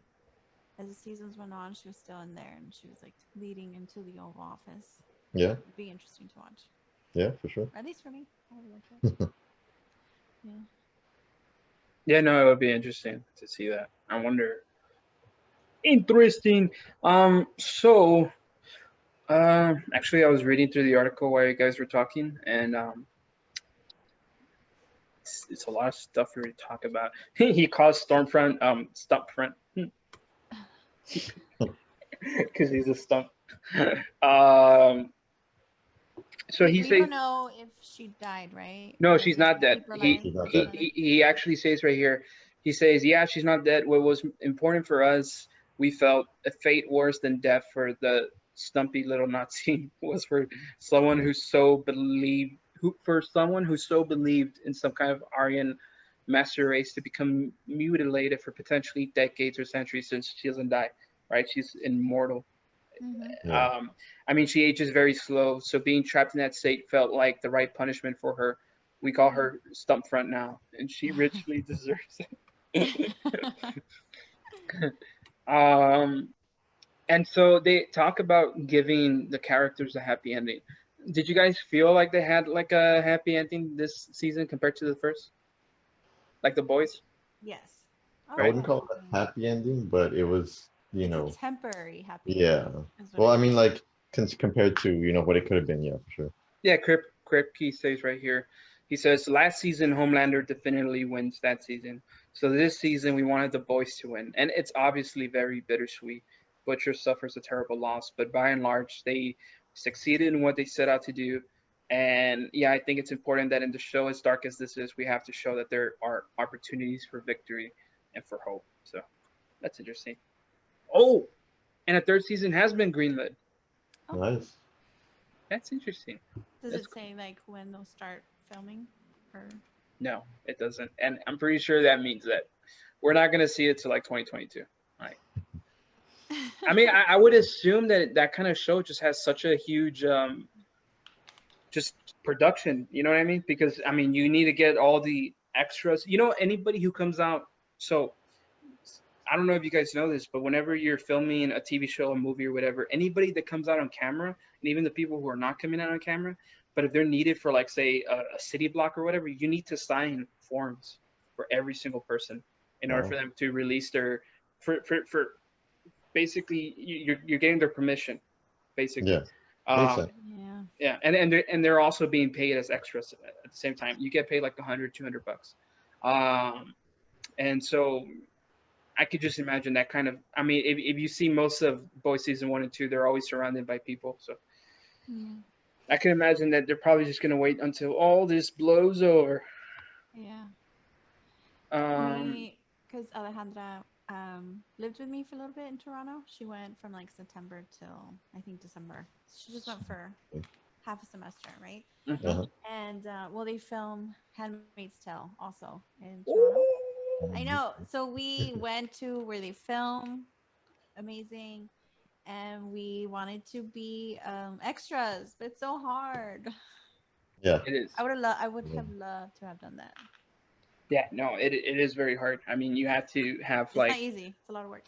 as the seasons went on, she was still in there and she was like leading into the Oval Office. Yeah, It'd be interesting to watch, yeah, for sure. or at least for me. I would like it. Yeah. yeah, no, it would be interesting to see that. I wonder. Interesting. So, actually, I was reading through the article while you guys were talking, and it's a lot of stuff we to talk about. He calls Stormfront Stumpfront because he's a stump. Um, so he We says don't know if she died, right? no, Or she's just not dead. keep her He alive. She's not Keep her dead. alive. he actually says right here. He says, "Yeah, she's not dead. What was important for us, we felt a fate worse than death for the stumpy little Nazi was for someone who so believed for someone who so believed in some kind of Aryan master race to become mutilated for potentially decades or centuries since she doesn't die. Right? She's immortal. Mm-hmm. Yeah. I mean, she ages very slow, so being trapped in that state felt like the right punishment for her. We call her Stump Front now, and she richly deserves it." um, and so they talk about giving the characters a happy ending. Did you guys feel like they had like a happy ending this season compared to the first? Like the boys? Yes. I wouldn't call it a happy ending, but it was, It's a temporary happy yeah. ending, is what Well, it I mean, is. like compared to, what it could have been, yeah, for sure. Yeah, Kripke says right here. He says last season Homelander definitely wins that season. So this season we wanted the boys to win, and it's obviously very bittersweet. Butcher suffers a terrible loss, but by and large they succeeded in what they set out to do. And yeah, I think it's important that in the show, as dark as this is, we have to show that there are opportunities for victory and for hope. So that's interesting. Oh, and a third season has been greenlit. Oh, Nice. That's interesting. does That's it say like when they'll start filming? Or No, it doesn't. And I'm pretty sure that means that we're not going to see it till like 2022. Like, I mean, I would assume that that kind of show just has such a huge just production. You know what I mean? Because I mean, you need to get all the extras. You know, anybody who comes out. So I don't know if you guys know this, but whenever you're filming a TV show, a movie, or whatever, anybody that comes out on camera, and even the people who are not coming out on camera, but if they're needed for like say a city block or whatever, you need to sign forms for every single person in order for Wow. them to release their for basically you're getting their permission basically. Yeah. Makes Um, sense. yeah. yeah, and they're also being paid as extras at the same time. You get paid like 100, $200. Um, and so I could just imagine that kind of. I mean, if you see most of Boys season 1 and 2, they're always surrounded by people. So Yeah. I can imagine that they're probably just gonna wait until all this blows over. Yeah. Um, Me, because Alejandra lived with me for a little bit in Toronto. She went from like September till I think December. She just went for half a semester, right? mhm. Uh-huh. And well, they film Handmaid's Tale also in Toronto. I know. So we went to where they film. Amazing. And we wanted to be extras, but it's so hard. Yeah. It is. I would Yeah. have loved to have done that. Yeah, no, it is very hard. I mean, you have to have It's not like, easy. It's a lot of work.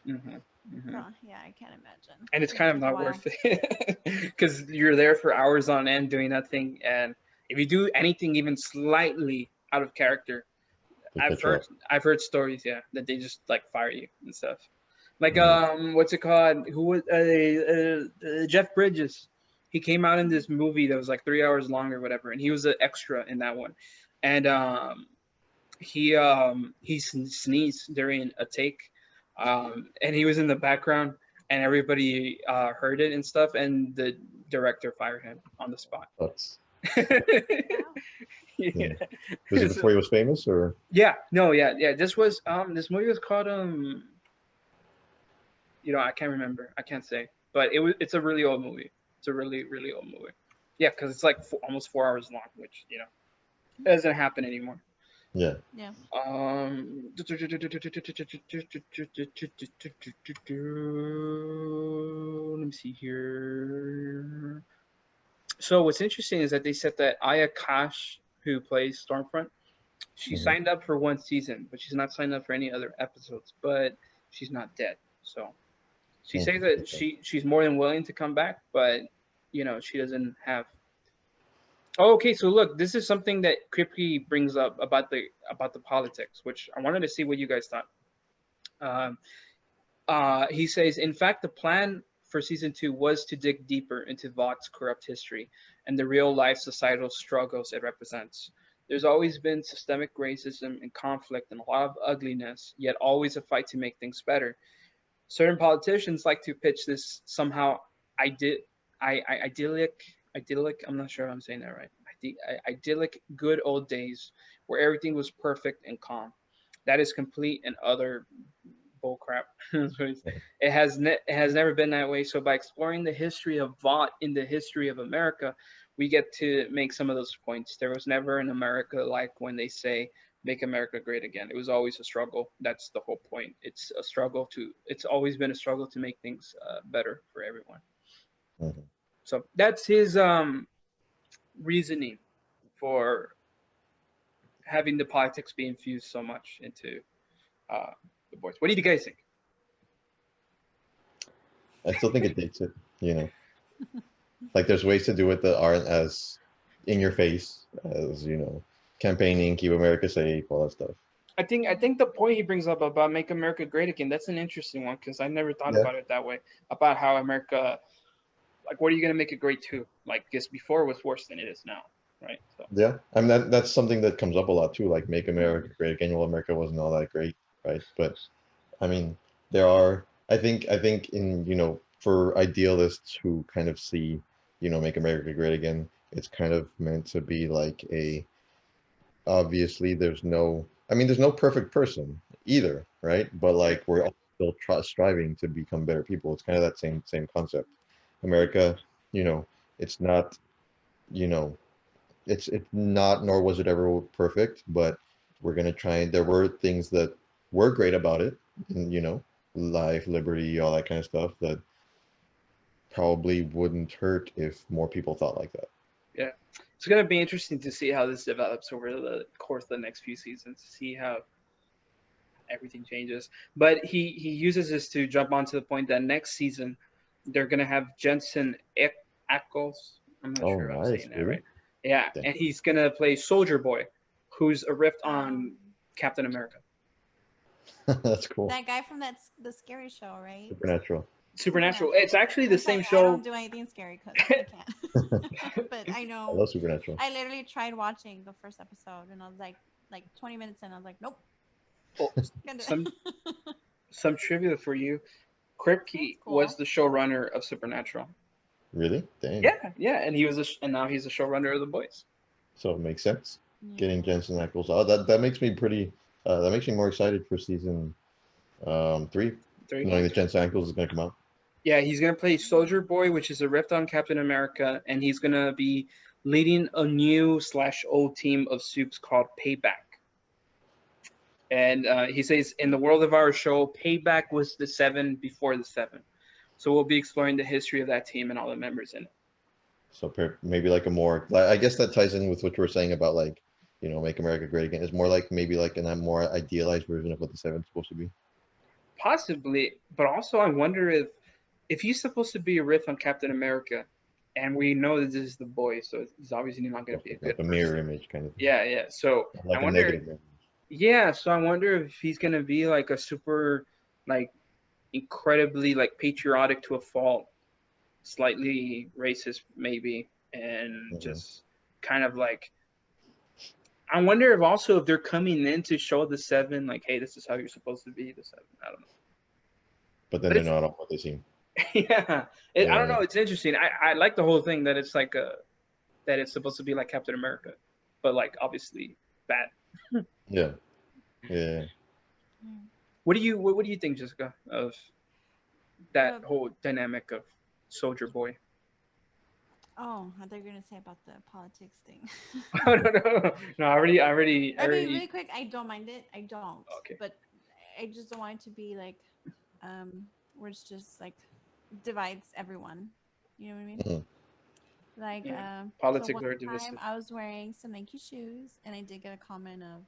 hmm So hmm yeah, I can't imagine. and it's It kind of took a not while. worth it because you're there for hours on end doing nothing, and if you do anything even slightly out of character, They I've cut you heard off. I've heard stories, yeah, that they just like fire you and stuff. Like Mhm. what's it called? Who was Jeff Bridges? He came out in this movie that was like 3 hours long or whatever, and he was an extra in that one, and he sneezed during a take, and he was in the background, and everybody heard it and stuff, and the director fired him on the spot. That's Wow. yeah. Yeah. Was it before he was famous or? Yeah, no, yeah. This movie was called I can't remember. I can't say, but it's a really old movie. It's a really really old movie. Yeah, because it's like almost 4 hours long, which doesn't happen anymore. Yeah. Yeah. Let me see here. So what's interesting is that they said that Aya Kash, who plays Stormfront, she Hmm. signed up for one season, but she's not signed up for any other episodes. But she's not dead, so she says that Okay. she's more than willing to come back, but she doesn't have. Oh, okay, so look, this is something that Kripke brings up about the politics, which I wanted to see what you guys thought. Um, he says, in fact, the plan for season 2 was to dig deeper into Vought's corrupt history and the real life societal struggles it represents. There's always been systemic racism and conflict and a lot of ugliness, yet always a fight to make things better. Certain politicians like to pitch this somehow ide- idyllic. I'm not sure if I'm saying that right. Idyllic, good old days where everything was perfect and calm. That is complete and utter bullcrap. It has never been that way. So by exploring the history of Vought in the history of America, we get to make some of those points. There was never an America like when they say make America great again. It was always a struggle. That's the whole point. It's always been a struggle to make things better for everyone. Mhm. So that's his reasoning for having the politics be infused so much into the boys. What do you guys think? I still think it dates it. Like there's ways to do it that aren't as in your face as campaigning, keep America safe, all that stuff. I think the point he brings up about Make America Great Again, that's an interesting one because I never thought Yeah. about it that way. About how America, like, what are you gonna make it great to? Like, because before it was worse than it is now, right? So Yeah, I mean that's something that comes up a lot too. Like Make America Great Again. Well, America wasn't all that great, right? But I mean, there are. I think in for idealists who kind of see Make America Great Again, it's kind of meant to be like a obviously there's no. I mean, there's no perfect person either, right? But like we're all still striving to become better people. It's kind of that same concept. America, it's not you know it's not nor was it ever perfect, but we're gonna try, and there were things that were great about it, and life, liberty, all that kind of stuff that probably wouldn't hurt if more people thought like that. yeah, it's gonna be interesting to see how this develops over the course of the next few seasons. To see how everything changes. But he uses this to jump onto the point that next season they're gonna have Jensen Ackles. I'm not Oh, sure if I'm nice, saying that really? right. Yeah, Damn. and he's gonna play Soldier Boy, who's a riff on Um, Captain America. That's cool. that guy from the scary show, right? Supernatural. Supernatural. It's actually the Which same I show. don't do anything scary because I can't. But I I know love Supernatural. I literally tried watching the first episode and I was like 20 minutes in, I was like, nope. Oh, Can't do some it. some trivia for you. Sounds Kripke was cool. the showrunner of Supernatural. Really? Dang. Yeah, and and now he's the showrunner of The Boys. So it makes sense. Getting Yeah. Jensen Ackles. Oh, that makes me pretty. That makes me more excited for season 3, knowing that Jensen Ackles is gonna come out. Yeah, he's gonna play Soldier Boy, which is a riff on Captain America, and he's gonna be leading a new / old team of soups called Payback. And he says, in the world of our show, Payback was the 7 before the 7. So we'll be exploring the history of that team and all the members in it. So maybe like a more, I guess that ties in with what you were saying about like, Make America Great Again. It's more like maybe like a more idealized version of what the 7's supposed to be. Possibly, but also I wonder if he's supposed to be a riff on Captain America, and we know that this is the boy, so it's obviously not going to be a Like good a mirror person. image kind of thing. Yeah. So Like I a wonder. negative image. Yeah, so I wonder if he's going to be like a super, like, incredibly like patriotic to a fault, slightly racist maybe, and Mhm. just kind of like. I wonder if they're coming in to show the 7 like, hey, this is how you're supposed to be the 7. I don't know. But then But they're it's not all what they seem. yeah, I don't Yeah. know. It's interesting. I like the whole thing that it's like that it's supposed to be like Captain America, but like obviously bad. Yeah. Yeah. What do you think, Jessica, of that The- whole dynamic of Soldier Boy? oh, I thought you were gonna say about the politics thing. Oh, no. I I mean, already. really quick, I don't mind it. I don't, Okay. but I just don't want it to be like, where it's just like divides everyone. You know what I mean? Mhm. Like, Yeah. so Politics one are time divisive. I was wearing some Nike shoes, and I did get a comment of,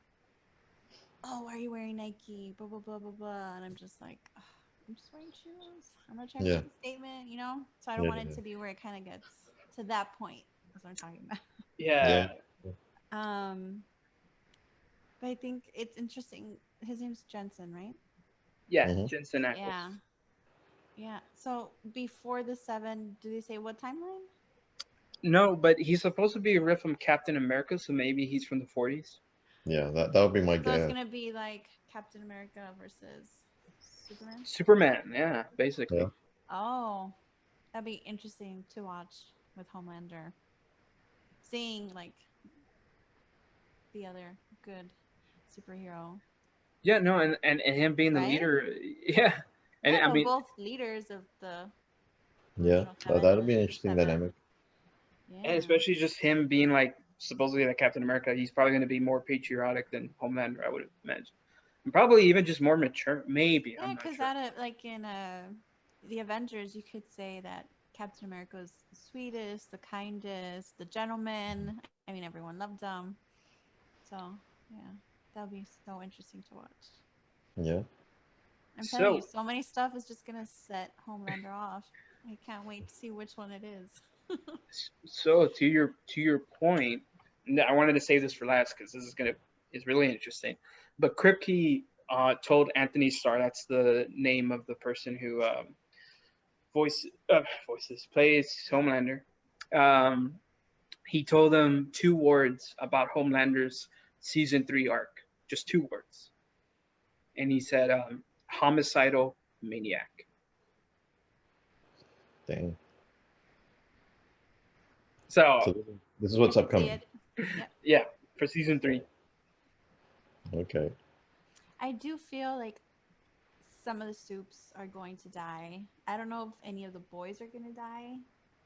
"Oh, why are you wearing Nike?" Blah blah blah blah blah, and I'm just like, "Ugh, I'm just wearing shoes. I'm not trying to Yeah. make a statement, you know." So I don't Yeah. want it to be where it kind of gets to that point. That's what I'm talking about. Yeah. Yeah. Um, but I think it's interesting. His name's Jensen, right? Yeah. Mhm. Jensen Ackles. Yeah. Yeah. So before the 7, do they say what timeline? No, but he's supposed to be a riff from Captain America, so maybe he's from the 40s. Yeah. That would be my So it's guess. gonna be like Captain America versus Superman. Superman. Yeah, basically. Yeah. Oh, that'd be interesting to watch with Homelander, seeing like the other good superhero, Yeah. No, and him being the right? leader. Yeah. And Yeah, I well, mean, both leaders of the Yeah. original 7 That'd be and an the interesting 7. dynamic. and Yeah. especially just him being like supposedly like Captain America, he's probably going to be more patriotic than Homelander, I would imagine. And probably even just more mature, maybe. Yeah, I'm not because sure. out of like in the Avengers, you could say that Captain America was the sweetest, the kindest, the gentleman. I mean, everyone loved him. So yeah, that'll be so interesting to watch. Yeah. I'm telling you, So, so many stuff is just gonna set Homelander off. I can't wait to see which one it is. so to your point, I wanted to save this for last because this is really interesting. But Kripke told Anthony Starr, that's the name of the person who voices plays Homelander. Um, he told him 2 words about Homelander's season 3 arc, just 2 words, and he said, "homicidal maniac." Dang. So So this is what's I can see upcoming. it. Yep. yeah, for season 3. Okay. I do feel like some of the soups are going to die. I don't know if any of the boys are going to die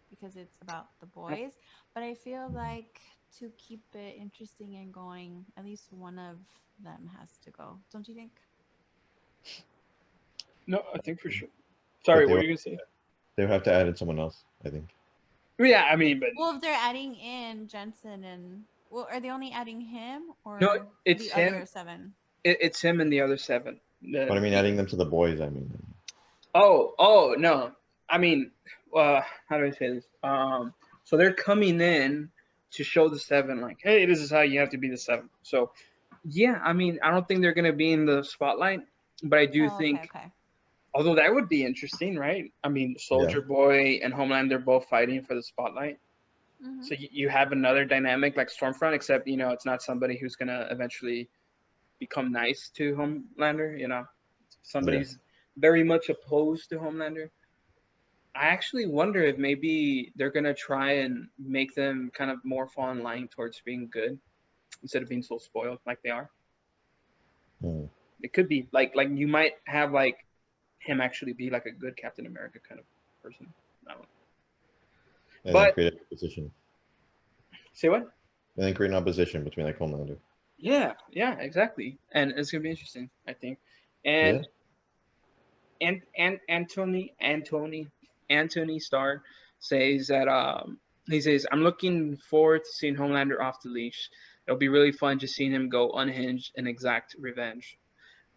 because it's about the boys, but I feel like to keep it interesting and going, at least one of them has to go. Don't you think? No, I think for sure. But Sorry, what were you gonna say? they'll have to add in someone else, I think. Yeah, I mean, but Well, if they're adding in Jensen and well, are they only adding him or no, it's the him. other 7? It's him and the other 7. But I mean, adding them to the boys, I mean. Oh no. I mean, how do I say this? So they're coming in to show the 7, like, hey, this is how you have to be the 7. So, yeah, I mean, I don't think they're gonna be in the spotlight, but I do think, Okay. although that would be interesting, right? I mean, Soldier Boy and Homelander both fighting for the spotlight. Mm-hmm. So you have another dynamic like Stormfront, except it's not somebody who's gonna eventually become nice to Homelander. Somebody's very much opposed to Homelander. I actually wonder if maybe they're gonna try and make them kind of more fall in line towards being good instead of being so spoiled like they are. It could be like you might have like him actually be like a good Captain America kind of person. I don't know. And But then create a position. Say what? And then create an opposition between like Homelander. Yeah, exactly. And it's gonna be interesting, I think. And Anthony Starr says that he says, I'm looking forward to seeing Homelander off the leash. It'll be really fun just seeing him go unhinged and exact revenge.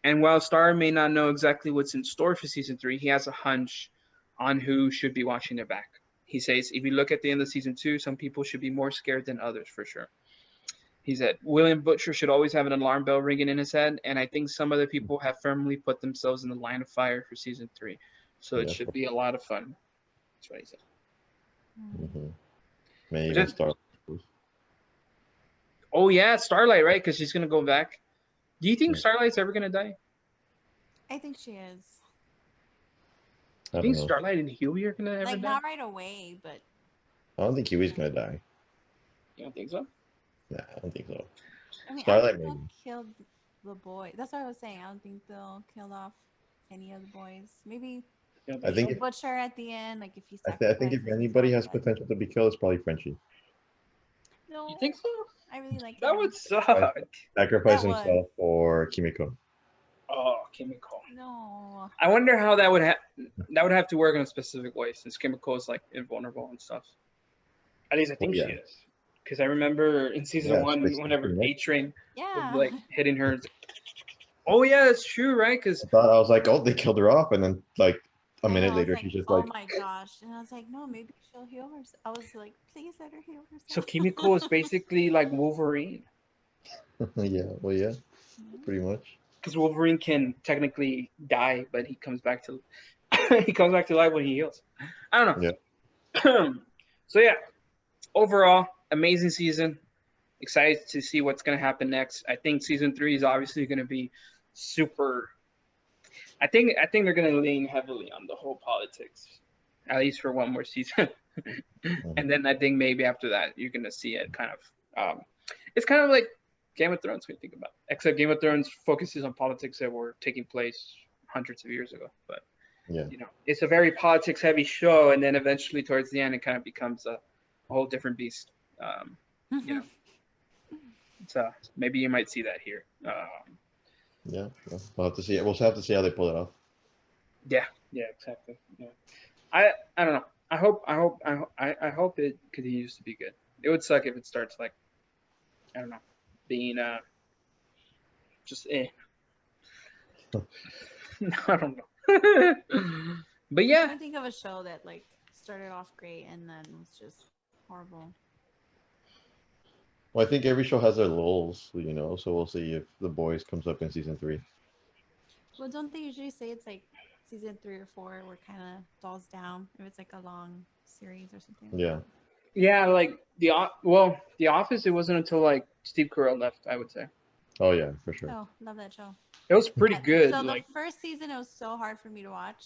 And while Starr may not know exactly what's in store for season 3, he has a hunch on who should be watching their back. He says, if you look at the end of season 2, some people should be more scared than others for sure. He said, William Butcher should always have an alarm bell ringing in his head, and I think some other people have firmly put themselves in the line of fire for season 3. So it should be a lot of fun. That's what he said. Mm-hmm. Maybe even Starlight. Oh, yeah, Starlight, right? Because she's going to go back. Do you think Starlight's ever going to die? I think she is. Do you think Starlight and Huey are going to ever die? Like, not right away, but... I don't think Huey's going to die. You don't think so? Nah, I don't think so. I mean, Starlight I think maybe. they'll kill the boy. That's what I was saying. I don't think they'll kill off any of the boys. Maybe I think Butcher at the end, like if he I think if anybody has potential to be killed, it's probably Frenchie. No, you think so? I really like that him. Would suck. Sacrifice himself for Kimiko. Oh, Kimiko. No. I wonder how that would have to work in a specific way since Kimiko is like invulnerable and stuff. At least I think she is. Because I remember in season 1, whenever A-Train was like hitting her. Oh yeah, that's true, right? Because I was like, oh, they killed her off, and then like a minute later, she's just like, oh my gosh, and I was like, no, maybe she'll heal herself. I was like, please let her heal herself. So Kimiko is basically like Wolverine. yeah, pretty much. Because Wolverine can technically die, but he comes back to life when he heals. I don't know. Yeah. So yeah, overall, amazing season. Excited to see what's going to happen next. I think season 3 is obviously going to be super. I think they're going to lean heavily on the whole politics, at least for one more season. And then I think maybe after that you're going to see it kind of. It's kind of like Game of Thrones when you think about it. Except Game of Thrones focuses on politics that were taking place hundreds of years ago. But it's a very politics heavy show, and then eventually towards the end it kind of becomes a whole different beast. So maybe you might see that here. We'll have to see it. We'll have to see how they pull it off. Yeah, exactly. Yeah. I don't know. I hope it continues to be good. It would suck if it starts like, I don't know, being just I don't know. But yeah. I can't think of a show that like started off great and then was just horrible. Well, I think every show has their lulls, you know, so we'll see if The Boys comes up in season 3. Well, don't they usually say it's like season 3 or 4 where kind of falls down if it's like a long series or something like Yeah. that? Yeah, like The Office. It wasn't until like Steve Carell left, I would say. Oh yeah, for sure. Oh, love that show. It was pretty good. So the Like, first season, it was so hard for me to watch.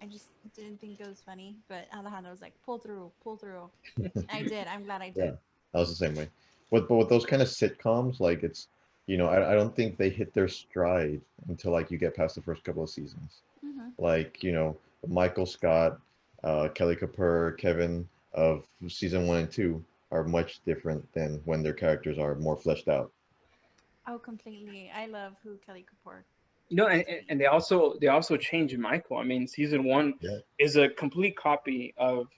I just didn't think it was funny. But Alejandro was like, pull through, pull through. I did. I'm glad I Yeah, did. I was the same way. But with those kind of sitcoms, like it's, you know, I don't think they hit their stride until like you get past the first couple of seasons. Hmm. Like, you know, Michael Scott, Kelly Kapoor, Kevin of season 1 and 2 are much different than when their characters are more fleshed out. Oh, completely. I love who Kelly Kapoor no, chose and, to be. and they also changed Michael. I mean, season one Yeah, is a complete copy of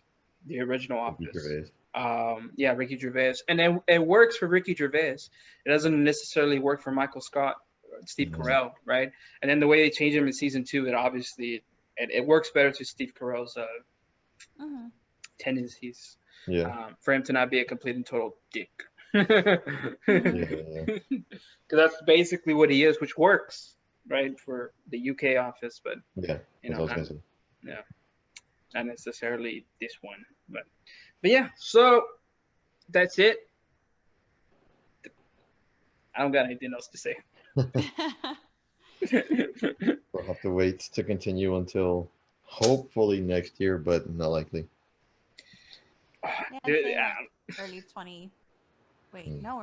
the original Ricky Office. Gervais. Yeah, Ricky Gervais, and it works for Ricky Gervais. It doesn't necessarily work for Michael Scott, Steve Mhm. Carell, right? And then the way they change him in season two, it works better to Steve Carell's Hmm. tendencies, Yeah, for him to not be a complete and total dick. Because Hmm. yeah, yeah, that's basically what he is, which works, right, for the UK office, but yeah. That's what I was not, gonna say. yeah, not necessarily this one. But yeah, so that's it. I don't got anything else to say. We'll have to wait to continue until hopefully next year, but not likely. Yeah, I'd Dude, say yeah, like early 20. Wait, Mm. no,